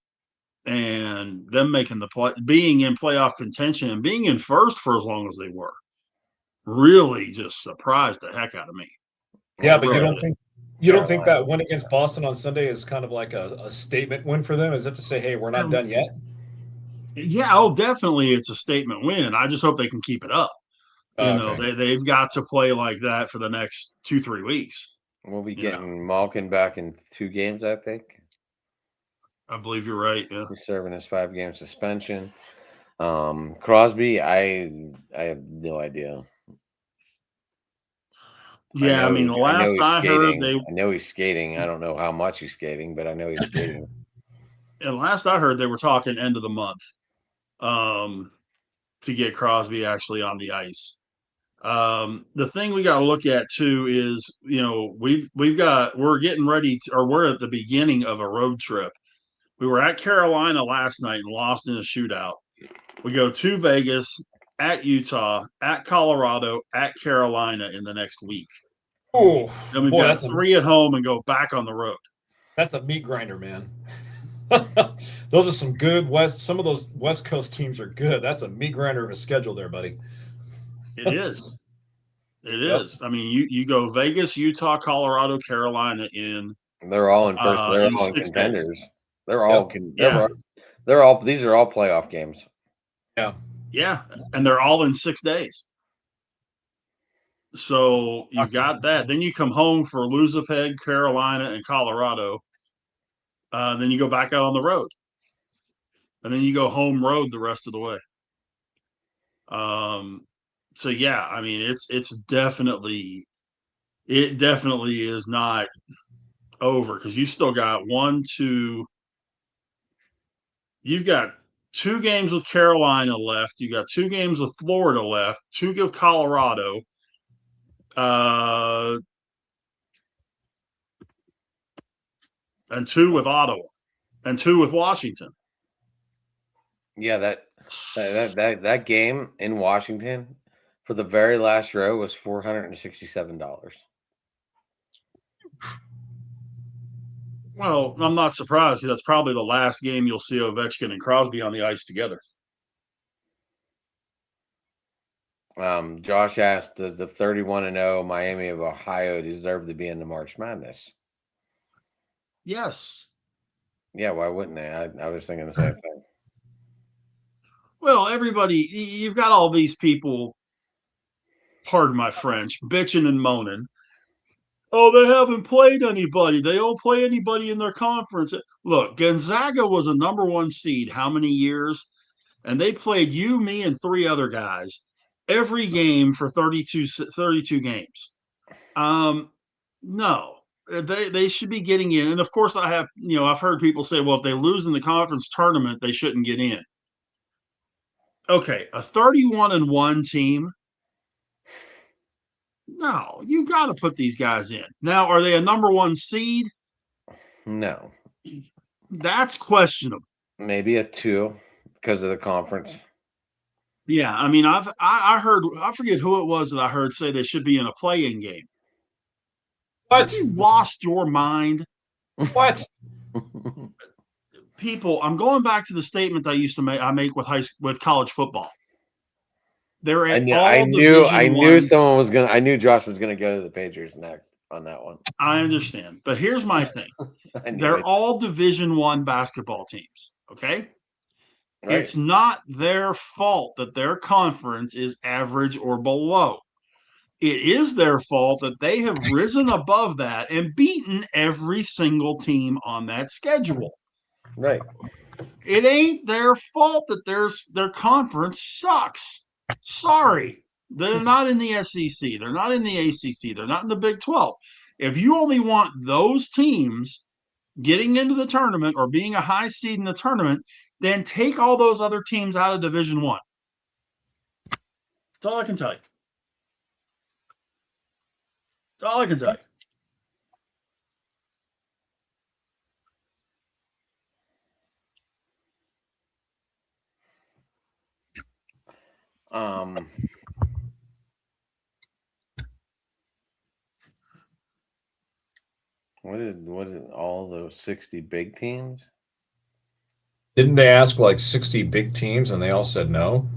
them making being in playoff contention and being in first for as long as they were really just surprised the heck out of me. Yeah, but you don't think that win against Boston on Sunday is kind of like a statement win for them? Is it to say, hey, we're not done yet? Yeah, definitely it's a statement win. I just hope they can keep it up. They've got to play like that for the next 2-3 weeks. We'll be getting Malkin back in 2 games, I think. I believe you're right. Yeah, he's serving his 5-game suspension. Crosby, I have no idea. Yeah, the last I heard, I know he's skating. I don't know how much he's skating, but I know he's skating. And last I heard, they were talking end of the month to get Crosby actually on the ice. The thing we got to look at too is, we're getting ready we're at the beginning of a road trip. We were at Carolina last night and lost in a shootout. We go to Vegas, at Utah, at Colorado, at Carolina in the next week. Oh, then we've got 3 at home and go back on the road. That's a meat grinder, man. Those are some good some of those West Coast teams are good. That's a meat grinder of a schedule there, buddy. It is. It is. I mean, you go Vegas, Utah, Colorado, Carolina in. They're all in first. They're all contenders. Days. They're all. They're all. These are all playoff games. Yeah. Yeah, and they're all in 6 days. So you got that. Then you come home for Luzapeg, Carolina, and Colorado. Then you go back out on the road, and then you go home road the rest of the way. So yeah, I mean, it definitely is not over because you still got you've got 2 games with Carolina left. You got 2 games with Florida left, 2 with Colorado, and 2 with Ottawa, and 2 with Washington. Yeah, that game in Washington for the very last row was $467. Well, I'm not surprised because that's probably the last game you'll see Ovechkin and Crosby on the ice together. Josh asked, does the 31-0 Miami of Ohio deserve to be in the March Madness? Yes. Yeah, why wouldn't they? I was thinking the same thing. Well, everybody, you've got all these people, pardon my French, bitching and moaning. Oh, they haven't played anybody. They don't play anybody in their conference. Look, Gonzaga was a #1 seed how many years? And they played you, me, and 3 other guys every game for 32 games. No, they should be getting in. And of course, I've heard people say, well, if they lose in the conference tournament, they shouldn't get in. Okay, a 31-1 team. No, you got to put these guys in. Now, are they a #1 seed? No. That's questionable. Maybe a 2 because of the conference. Yeah, I mean, I heard, I forget who it was that I heard say they should be in a play-in game. What? Have you lost your mind? What? People, I'm going back to the statement I make with college football. They're at I knew Josh was gonna go to the Patriots next on that one. I understand, but here's my thing: they're all Division I basketball teams. Okay, right. It's not their fault that their conference is average or below. It is their fault that they have risen above that and beaten every single team on that schedule. Right. It ain't their fault that their conference sucks. Sorry. They're not in the SEC. They're not in the ACC. They're not in the Big 12. If you only want those teams getting into the tournament or being a high seed in the tournament, then take all those other teams out of Division I. That's all I can tell you. That's all I can tell you. What is all those 60 big teams? Didn't they ask like 60 big teams and they all said no?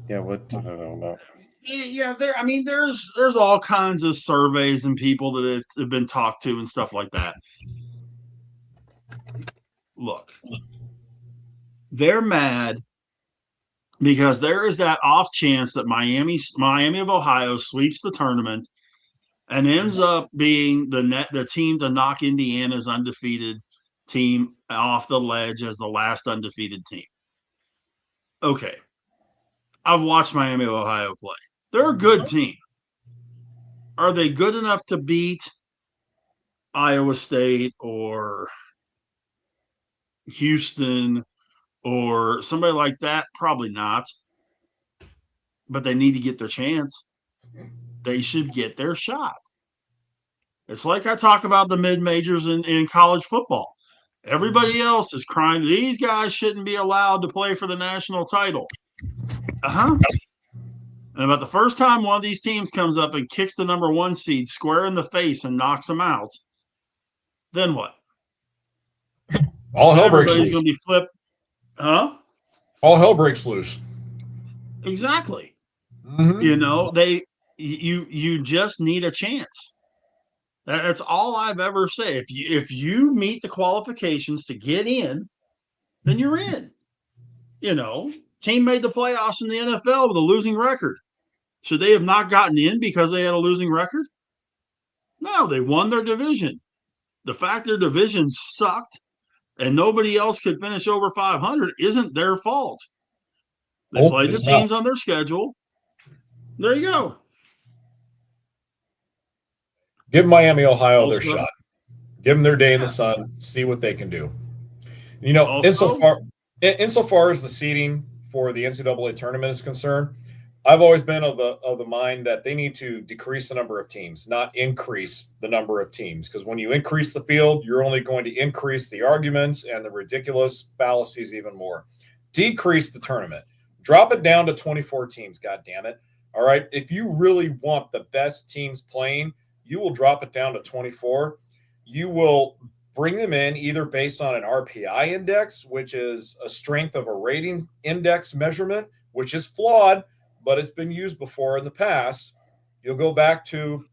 Yeah, what I don't know. Yeah, there's all kinds of surveys and people that have been talked to and stuff like that. Look, they're mad because there is that off chance that Miami of Ohio sweeps the tournament and ends up being the team to knock Indiana's undefeated team off the ledge as the last undefeated team. Okay, I've watched Miami of Ohio play. They're a good team. Are they good enough to beat Iowa State or Houston or somebody like that? Probably not. But they need to get their chance. They should get their shot. It's like I talk about the mid-majors in college football. Everybody else is crying, these guys shouldn't be allowed to play for the national title. And about the first time one of these teams comes up and kicks the #1 seed square in the face and knocks them out, then what? All hell breaks loose. Everybody's going to be flipped. Huh? All hell breaks loose. Exactly. Mm-hmm. You just need a chance. That's all I've ever said. If you meet the qualifications to get in, then you're in. Team made the playoffs in the NFL with a losing record. Should they have not gotten in because they had a losing record? No, they won their division. The fact their division sucked and nobody else could finish over 500 isn't their fault. They played the teams on their schedule. There you go. Give Miami, Ohio their shot. Give them their day in the sun. See what they can do. You know, insofar as the seeding for the NCAA tournament is concerned, I've always been of the mind that they need to decrease the number of teams, not increase the number of teams. Because when you increase the field, you're only going to increase the arguments and the ridiculous fallacies even more. Decrease the tournament. Drop it down to 24 teams, God damn it. All right. If you really want the best teams playing, you will drop it down to 24. You will bring them in either based on an RPI index, which is a strength of a rating index measurement, which is flawed, but it's been used before in the past. You'll go back to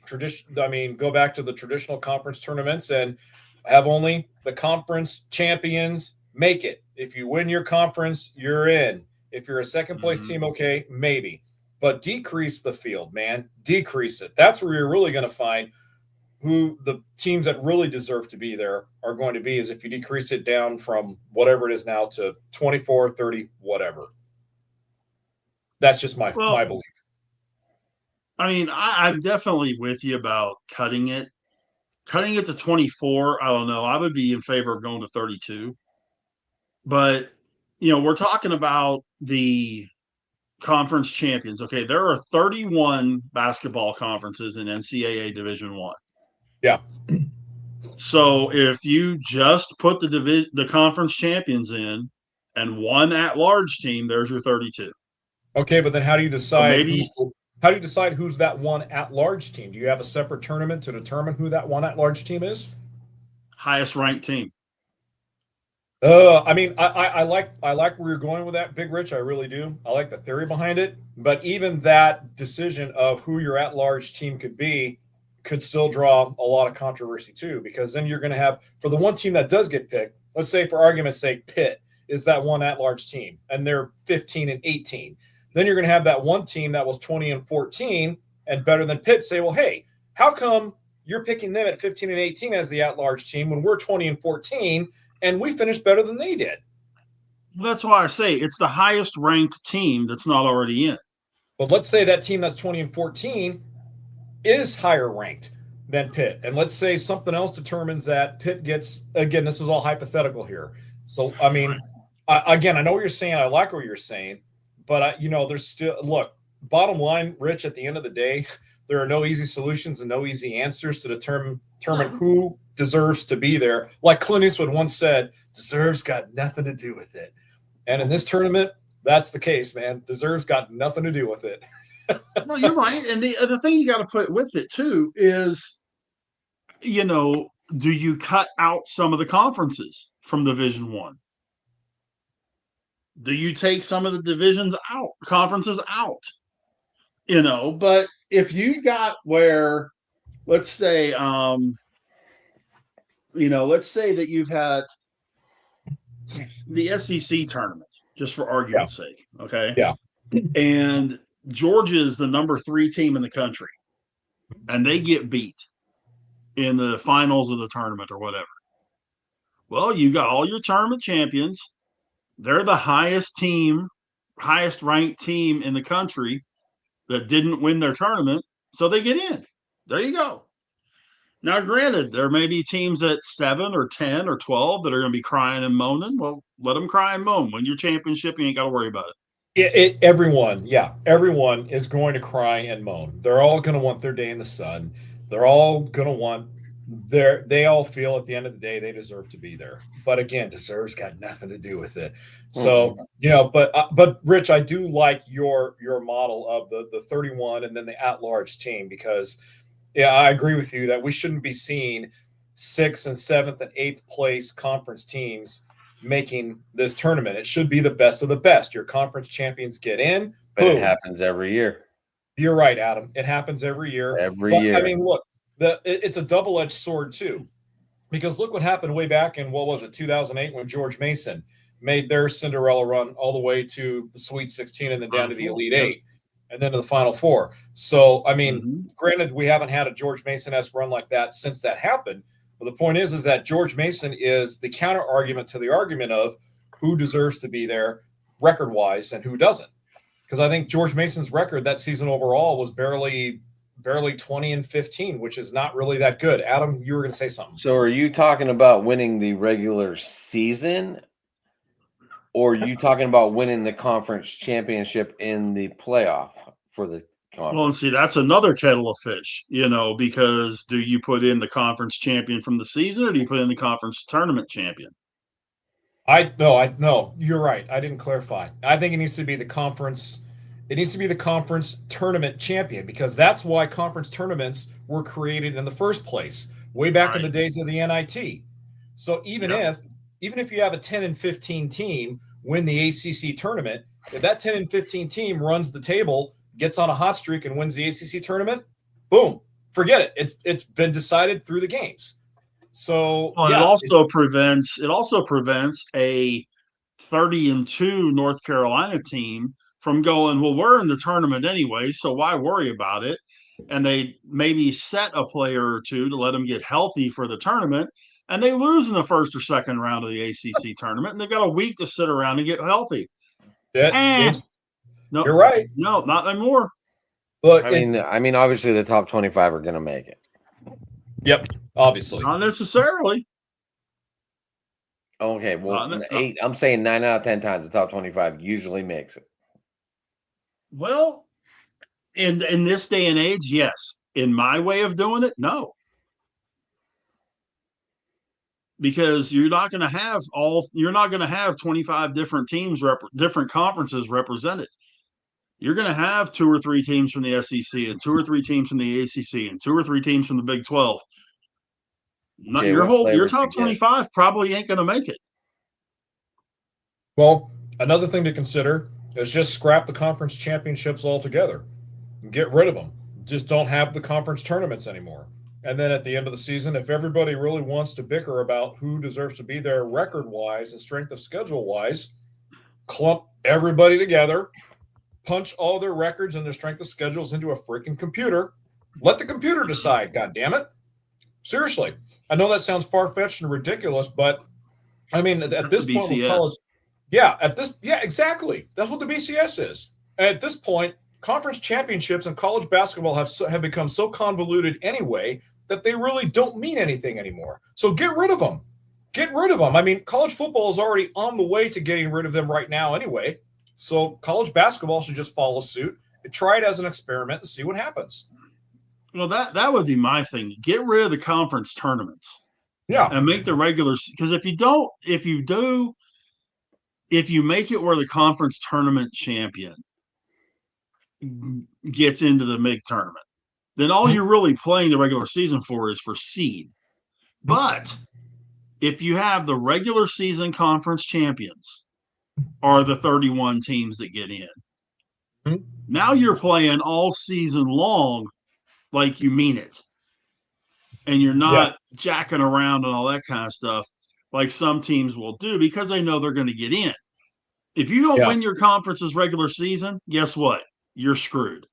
the traditional conference tournaments and have only the conference champions make it. If you win your conference, you're in. If you're a second place team, okay, maybe. But decrease the field, man. Decrease it. That's where you're really going to find who the teams that really deserve to be there are going to be, is if you decrease it down from whatever it is now to 24, 30, whatever. That's just my belief. I mean, I'm definitely with you about cutting it. Cutting it to 24, I don't know. I would be in favor of going to 32. But, you know, we're talking about the conference champions. Okay, there are 31 basketball conferences in NCAA Division I. Yeah. So if you just put the conference champions in and one at-large team, there's your 32. Okay, but then how do you decide? Who's that one at-large team? Do you have a separate tournament to determine who that one at-large team is? Highest ranked team. I mean, I like where you're going with that, Big Rich. I really do. I like the theory behind it. But even that decision of who your at-large team could be could still draw a lot of controversy too, because then you're going to have, for the one team that does get picked, let's say for argument's sake, Pitt is that one at-large team, and they're 15 and 18. Then you're going to have that one team that was 20 and 14 and better than Pitt say, well, hey, how come you're picking them at 15 and 18 as the at-large team when we're 20 and 14 and we finished better than they did? That's why I say it's the highest ranked team that's not already in. But let's say that team that's 20 and 14 is higher ranked than Pitt. And let's say something else determines that Pitt gets, again, this is all hypothetical here. So, I mean, I know what you're saying. I like what you're saying. But, there's still, look, bottom line, Rich, at the end of the day, there are no easy solutions and no easy answers to determine who deserves to be there. Like Clint Eastwood once said, deserves got nothing to do with it. And in this tournament, that's the case, man. Deserves got nothing to do with it. No, you're right. And the thing you got to put with it, too, is, do you cut out some of the conferences from Division I? Do you take some of the conferences out? But if you've got where, let's say that you've had the SEC tournament, just for argument's sake, okay? Yeah. And Georgia is the number 3 team in the country, and they get beat in the finals of the tournament or whatever. Well, you got all your tournament champions. They're the highest ranked team in the country that didn't win their tournament, so they get in. There you go. Now, granted, there may be teams at 7 or 10 or 12 that are going to be crying and moaning. Well, let them cry and moan. Win your championship, you ain't got to worry about it. Everyone is going to cry and moan. They're all going to want their day in the sun. They're all going to want they all feel at the end of the day they deserve to be there. But again, deserves got nothing to do with it. So, but Rich, I do like your model of the 31 and then the at-large team, because I agree with you that we shouldn't be seeing 6th and 7th and 8th place conference teams making this tournament. It should be the best of the best. Your conference champions get in. But it happens every year. You're right, Adam. It happens every year. Year. I mean, look, it's a double-edged sword too, because look what happened way back in, 2008, when George Mason made their Cinderella run all the way to the Sweet 16 and then down to the Elite 8 and then to the Final Four. So, I mean, granted, we haven't had a George Mason-esque run like that since that happened, But the point is that George Mason is the counter argument to the argument of who deserves to be there record-wise and who doesn't. Because I think George Mason's record that season overall was barely 20-15, which is not really that good. Adam, you were going to say something. So are you talking about winning the regular season, or are you talking about winning the conference championship in the playoff for the conference? Well, and see, that's another kettle of fish, because do you put in the conference champion from the season, or do you put in the conference tournament champion? No, you're right. I didn't clarify. I think it needs to be the conference. It needs to be the conference tournament champion, because that's why conference tournaments were created in the first place, way back in the days of the NIT. So even if you have a 10-15 team win the ACC tournament, if that 10-15 team runs the table, gets on a hot streak, and wins the ACC tournament, boom, forget it. It's been decided through the games. So it also prevents a 30-2 North Carolina team from going, well, we're in the tournament anyway, so why worry about it? And they maybe set a player or two to let them get healthy for the tournament, and they lose in the first or second round of the ACC tournament, and they've got a week to sit around and get healthy. No, you're right. No, not anymore. Look, I mean, obviously the top 25 are going to make it. Yep, obviously. Not necessarily. Okay, well, I'm saying 9 out of 10 times the top 25 usually makes it. Well, in this day and age, yes. In my way of doing it, no. Because you're not going to have 25 different teams, different conferences represented. You're going to have 2 or 3 teams from the SEC and 2 or 3 teams from the ACC and 2 or 3 teams from the Big 12. Your top 25 probably ain't going to make it. Well, another thing to consider is just scrap the conference championships altogether. Get rid of them. Just don't have the conference tournaments anymore. And then at the end of the season, if everybody really wants to bicker about who deserves to be there record-wise and strength of schedule-wise, clump everybody together, punch all their records and their strength of schedules into a freaking computer. Let the computer decide, goddammit. Seriously. I know that sounds far-fetched and ridiculous, but I mean, at this point with college, exactly. That's what the BCS is. At this point, conference championships and college basketball have become so convoluted anyway that they really don't mean anything anymore. So get rid of them. Get rid of them. I mean, college football is already on the way to getting rid of them right now anyway. So college basketball should just follow suit. Try it as an experiment and see what happens. Well, that would be my thing. Get rid of the conference tournaments. Yeah. And make the regular, because if you make it where the conference tournament champion gets into the MIG tournament, then all you're really playing the regular season for is for seed. But if you have the regular season conference champions are the 31 teams that get in, now you're playing all season long like you mean it. And you're not jacking around and all that kind of stuff like some teams will do because they know they're going to get in. If you don't win your conference's regular season, guess what? You're screwed.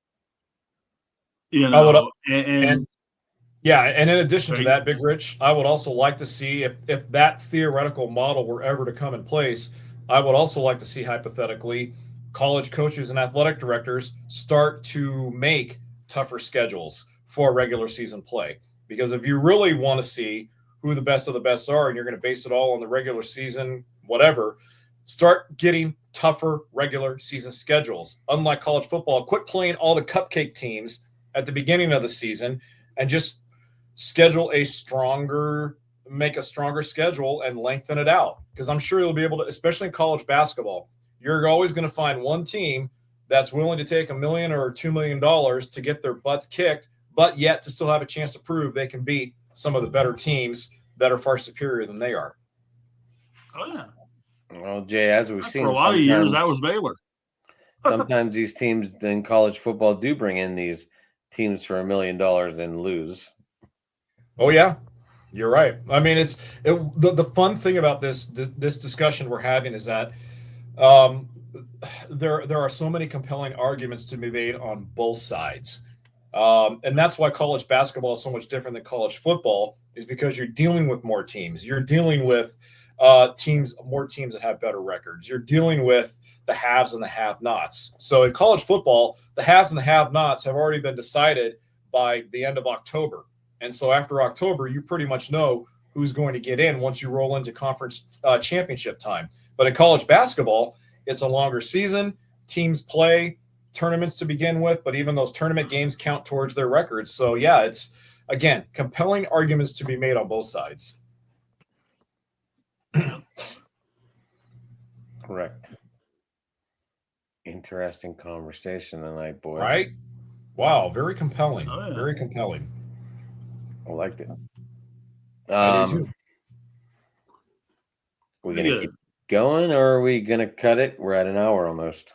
And in addition to that, Big Rich, I would also like to see if that theoretical model were ever to come in place, I would also like to see hypothetically college coaches and athletic directors start to make tougher schedules for regular season play. Because if you really want to see who the best of the best are and you're going to base it all on the regular season, whatever, start getting tougher regular season schedules. Unlike college football, quit playing all the cupcake teams at the beginning of the season and just make a stronger schedule and lengthen it out. Because I'm sure you'll be able to, especially in college basketball, you're always going to find one team that's willing to take $1 million or $2 million to get their butts kicked, but yet to still have a chance to prove they can beat some of the better teams that are far superior than they are. Oh, yeah. Well, Jay, as we've seen for a lot of years, that was Baylor. Sometimes these teams in college football do bring in these teams for $1 million and lose. Oh, yeah. You're right. I mean, the fun thing about this discussion we're having is that there are so many compelling arguments to be made on both sides. And that's why college basketball is so much different than college football, is because you're dealing with more teams. You're dealing with more teams that have better records. You're dealing with the haves and the have-nots. So in college football, the haves and the have-nots have already been decided by the end of October. And so after October, you pretty much know who's going to get in once you roll into conference championship time. But in college basketball, it's a longer season. Teams play tournaments to begin with, but even those tournament games count towards their records. So yeah, it's, again, compelling arguments to be made on both sides. Correct. Interesting conversation tonight, boys. Right? Wow, very compelling. Oh, yeah. Very compelling. I liked it. I do too. We're going to keep going, or are we going to cut it? We're at an hour almost.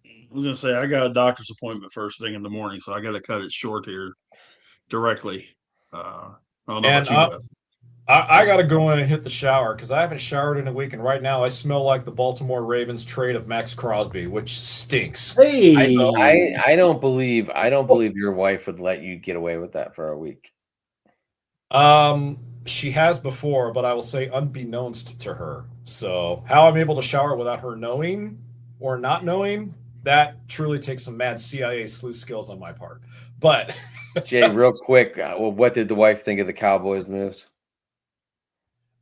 I was going to say, I got a doctor's appointment first thing in the morning, so I got to cut it short here directly. I don't know about you guys. I got to go in and hit the shower because I haven't showered in a week, and right now I smell like the Baltimore Ravens trade of Max Crosby, which stinks. Hey, I don't believe your wife would let you get away with that for a week. She has before, but I will say unbeknownst to her. So how I'm able to shower without her knowing or not knowing, that truly takes some mad CIA sleuth skills on my part. But Jay, real quick, what did the wife think of the Cowboys moves?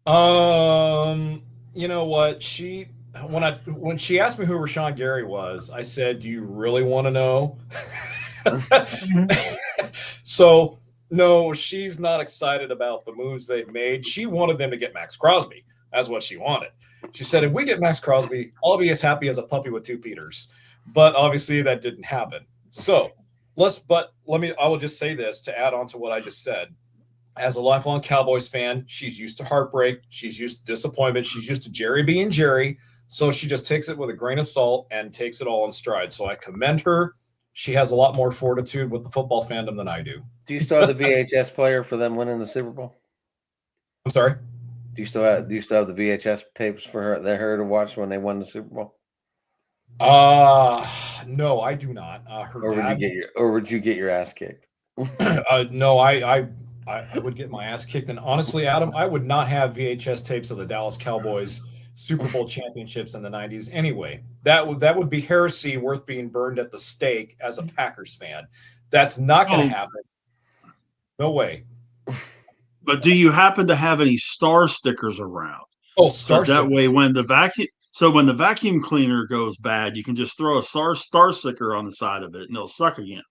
You know what? When she asked me who Rashawn Gary was, I said, "Do you really want to know?" So, no, she's not excited about the moves they've made. She wanted them to get Max Crosby. That's what she wanted. She said, "If we get Max Crosby, I'll be as happy as a puppy with two Peters." But obviously that didn't happen. So, I will just say this to add on to what I just said. As a lifelong Cowboys fan, she's used to heartbreak. She's used to disappointment. She's used to Jerry being Jerry. So she just takes it with a grain of salt and takes it all in stride. So I commend her. She has a lot more fortitude with the football fandom than I do. Do you still have the VHS player for them winning the Super Bowl? I'm sorry? Do you still have the VHS tapes for her to watch when they won the Super Bowl? No, I do not. Or would you get your ass kicked? No, I would get my ass kicked. And honestly, Adam, I would not have VHS tapes of the Dallas Cowboys Super Bowl championships in the 90s anyway. That would be heresy worth being burned at the stake as a Packers fan. That's not going to happen. No way. But do you happen to have any star stickers around? Oh, star stickers. That way when the vacuum cleaner goes bad, you can just throw a star sticker on the side of it and it'll suck again.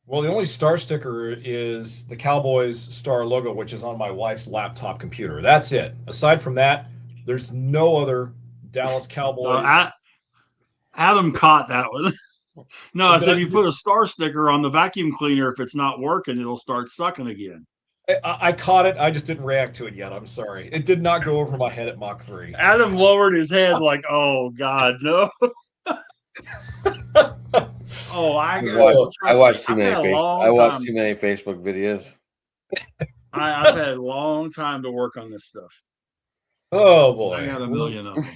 Well, the only star sticker is the Cowboys star logo, which is on my wife's laptop computer. That's it. Aside from that, there's no other Dallas Cowboys. Adam caught that one. No, I said you put a star sticker on the vacuum cleaner. If it's not working, it'll start sucking again. I caught it. I just didn't react to it yet. I'm sorry. It did not go over my head at Mach 3. Adam lowered his head like, oh, God, no. Oh, I watched too many Facebook videos. I've had a long time to work on this stuff. Oh boy, I got a million of them.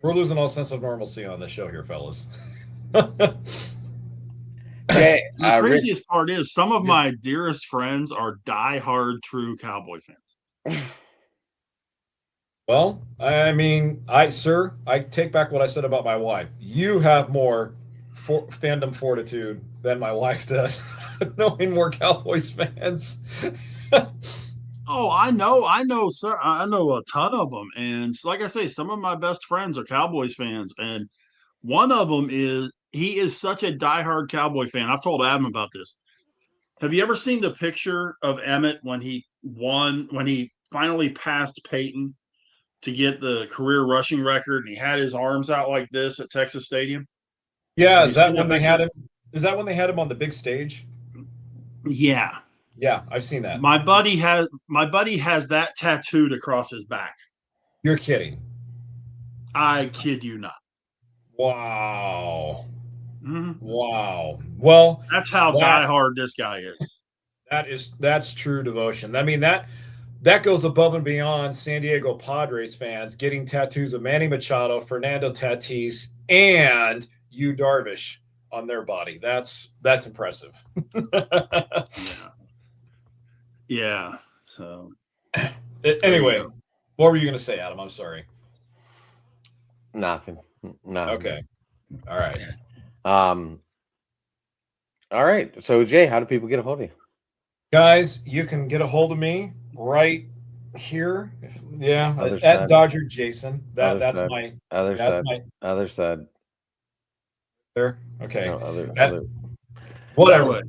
We're losing all sense of normalcy on this show here, fellas. The craziest part is some of my dearest friends are diehard true Cowboy fans. Well, I mean, I take back what I said about my wife. You have more fandom fortitude than my wife does, knowing more Cowboys fans. Oh, I know, sir. I know a ton of them, and like I say, some of my best friends are Cowboys fans, and one of them he is such a diehard Cowboy fan. I've told Adam about this. Have you ever seen the picture of Emmett when he finally passed Peyton to get the career rushing record, and he had his arms out like this at Texas Stadium? Yeah, is that when they had him? Is that when they had him on the big stage? Yeah. Yeah, I've seen that. My buddy has that tattooed across his back. You're kidding. I kid you not. Wow. Mm-hmm. Wow. Well, that's how diehard this guy is. That's true devotion. I mean, that goes above and beyond San Diego Padres fans getting tattoos of Manny Machado, Fernando Tatis, and Yu Darvish on their body. That's impressive. Yeah. Yeah. So Anyway, what were you going to say, Adam? I'm sorry. Nothing. No. Okay. All right. All right. So Jay, how do people get a hold of you? Guys, you can get a hold of me right here. Other At side. Dodger Jason. Other That's side. my Other that's side. my Other side. there. Okay. No, other. Whatever.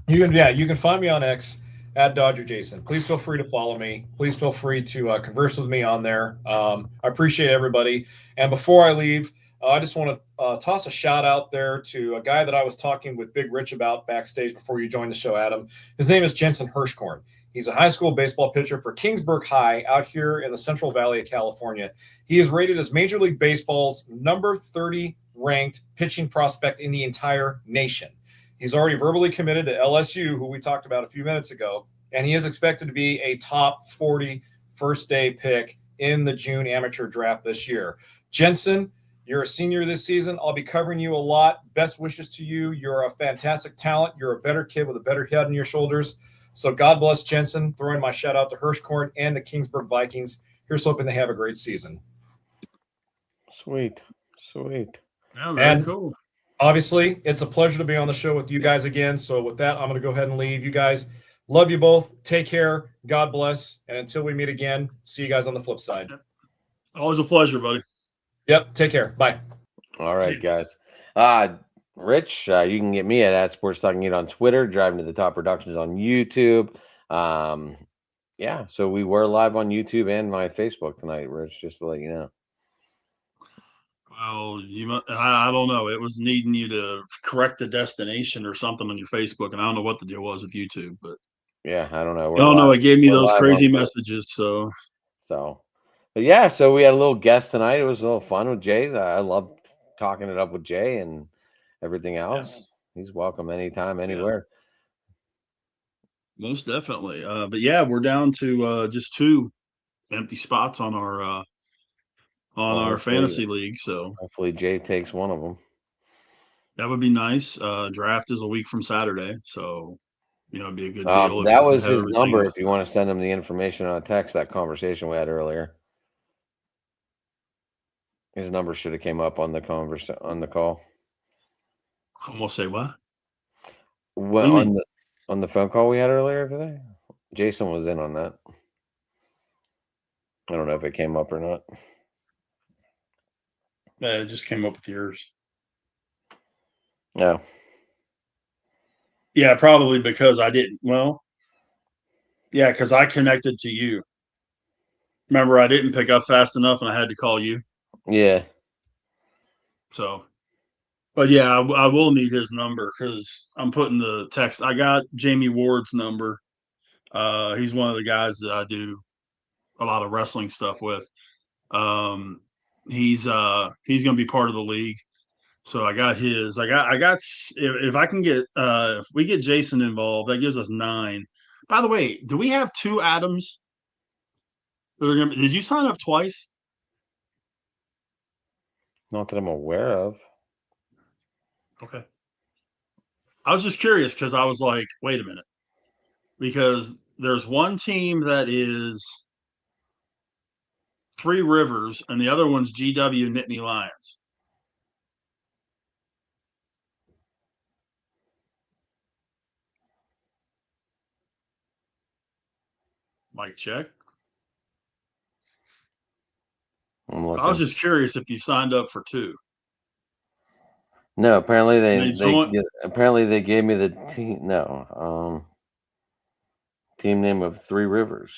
You can find me on X at Dodger Jason. Please feel free to follow me. Please feel free to converse with me on there. I appreciate everybody. And before I leave, I just want to toss a shout out there to a guy that I was talking with Big Rich about backstage before you joined the show, Adam. His name is Jensen Hirschkorn. He's a high school baseball pitcher for Kingsburg High out here in the Central Valley of California. He is rated as Major League Baseball's number 30 ranked pitching prospect in the entire nation. He's already verbally committed to LSU, who we talked about a few minutes ago, and he is expected to be a top 40 first-day pick in the June amateur draft this year. Jensen, you're a senior this season. I'll be covering you a lot. Best wishes to you. You're a fantastic talent. You're a better kid with a better head on your shoulders. So God bless Jensen. Throwing my shout out to Hirschkorn and the Kingsburg Vikings. Here's hoping they have a great season. Sweet. Yeah, very cool. Obviously, it's a pleasure to be on the show with you guys again. So with that, I'm going to go ahead and leave. You guys, love you both. Take care. God bless. And until we meet again, see you guys on the flip side. Always a pleasure, buddy. Yep. Take care. Bye. All right, guys. Rich, you can get me at Sports Talking It on Twitter, Driving to the Top Productions on YouTube. Yeah, so we were live on YouTube and my Facebook tonight, Rich, just to let you know. Well, I don't know. It was needing you to correct the destination or something on your Facebook, and I don't know what the deal was with YouTube, but yeah, I don't know. I don't know. It gave me those crazy messages. So, but yeah, so we had a little guest tonight. It was a little fun with Jay. I love talking it up with Jay and everything else. Yeah. He's welcome anytime, anywhere. Yeah. Most definitely. But yeah, we're down to just 2 empty spots on our fantasy league. So hopefully Jay takes one of them. That would be nice. Draft is a week from Saturday, so it'd be a good deal. That was his number. If you want to send him the information on a text, that conversation we had earlier. His number should have came up on the on the call. I'm gonna say what? Well, on the phone call we had earlier today, Jason was in on that. I don't know if it came up or not. Yeah, it just came up with yours. No. Yeah, probably because I didn't. Well, yeah, because I connected to you. Remember, I didn't pick up fast enough, and I had to call you. Yeah. So, but yeah, I will need his number because I'm putting the text. I got Jamie Ward's number. He's one of the guys that I do a lot of wrestling stuff with. He's gonna be part of the league. So I got his. I got if I can get if we get Jason involved, that gives us 9. By the way, do we have 2 Adams? Did you sign up twice? Not that I'm aware of. Okay. I was just curious because I was like, wait a minute. Because there's one team that is Three Rivers and the other one's GW Nittany Lions. Mic check. I was just curious if you signed up for 2. No, apparently they gave me the team. No, team name of Three Rivers.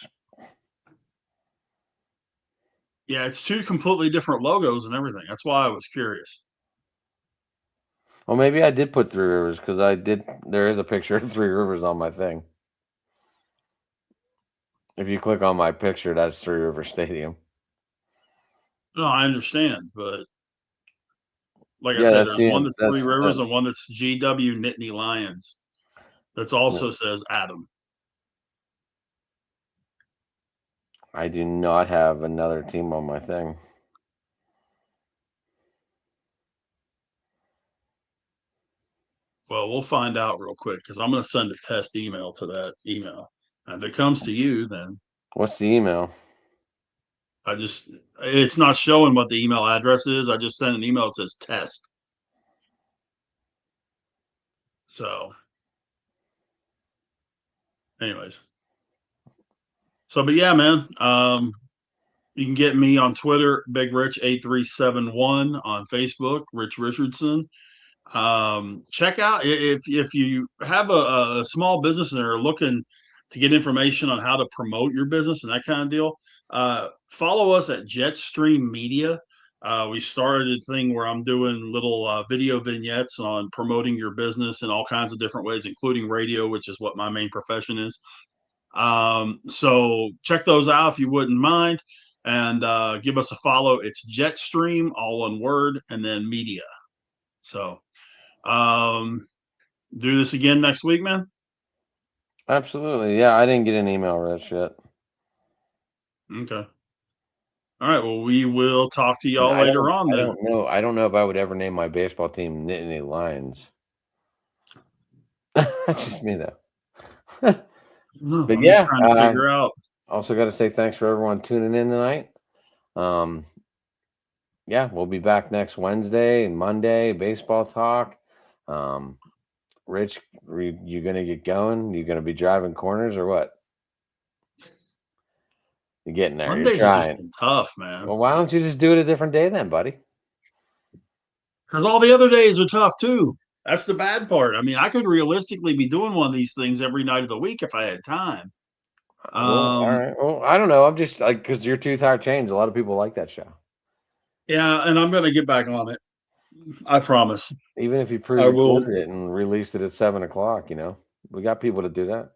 Yeah, it's 2 completely different logos and everything. That's why I was curious. Well, maybe I did put Three Rivers because I did. There is a picture of Three Rivers on my thing. If you click on my picture, that's Three River Stadium. No, I understand, but like I said, there's one that's Three Rivers and one that's GW Nittany Lions. That also says Adam. I do not have another team on my thing. Well, we'll find out real quick because I'm going to send a test email to that email. And if it comes to you, then What's the email? it's not showing what the email address is. I just sent an email that says test. So, anyways. But yeah, man. You can get me on Twitter, Big Rich 8371, on Facebook, Rich Richardson. Check out if you have a small business and are looking to get information on how to promote your business and that kind of deal. Follow us at Jetstream Media. We started a thing where I'm doing little video vignettes on promoting your business in all kinds of different ways, including radio, which is what my main profession is. So check those out if you wouldn't mind, and give us a follow. It's Jetstream, all one word, and then media. So do this again next week, man. Absolutely. Yeah, I didn't get an email, Rich, yet. Okay. All right. Well, we will talk to y'all later on then. I don't know if I would ever name my baseball team Nittany Lions. That's just me, though. No, But I'm yeah, just trying to figure out. Also got to say thanks for everyone tuning in tonight. Yeah, we'll be back next Wednesday and Monday, baseball talk. Rich, you gonna get going? You gonna be driving corners or what? You're getting there. Mondays You're have trying. just been tough, man. Well, why don't you just do it a different day then, buddy? Because all the other days are tough too. That's the bad part. I mean, I could realistically be doing one of these things every night of the week if I had time. Well, all right. Well, I don't know. I'm just like, because your Tooth Hard Change, a lot of people like that show. Yeah, and I'm gonna get back on it. I promise. Even if you pre-recorded it and released it at 7 o'clock, we got people to do that.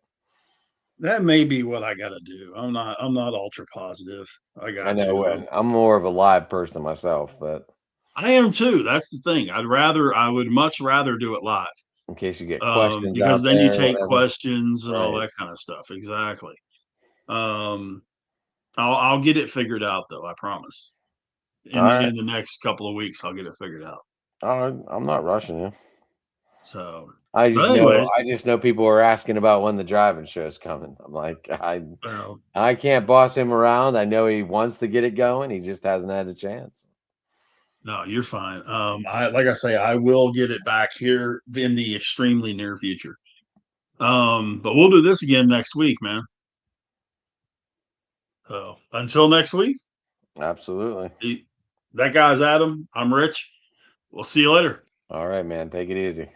That may be what I got to do. I'm not ultra positive. I know. I'm more of a live person myself, but I am too. That's the thing. I would much rather do it live. In case you get questions, because then you take questions and right. all that kind of stuff. Exactly. I'll get it figured out though. I promise. In the next couple of weeks, I'll get it figured out. I'm not rushing you. So I just know people are asking about when the driving show is coming. I'm like, I can't boss him around. I know he wants to get it going. He just hasn't had a chance. No, you're fine. Like I say, I will get it back here in the extremely near future. But we'll do this again next week, man. So until next week. Absolutely. That guy's Adam. I'm Rich. We'll see you later. All right, man. Take it easy.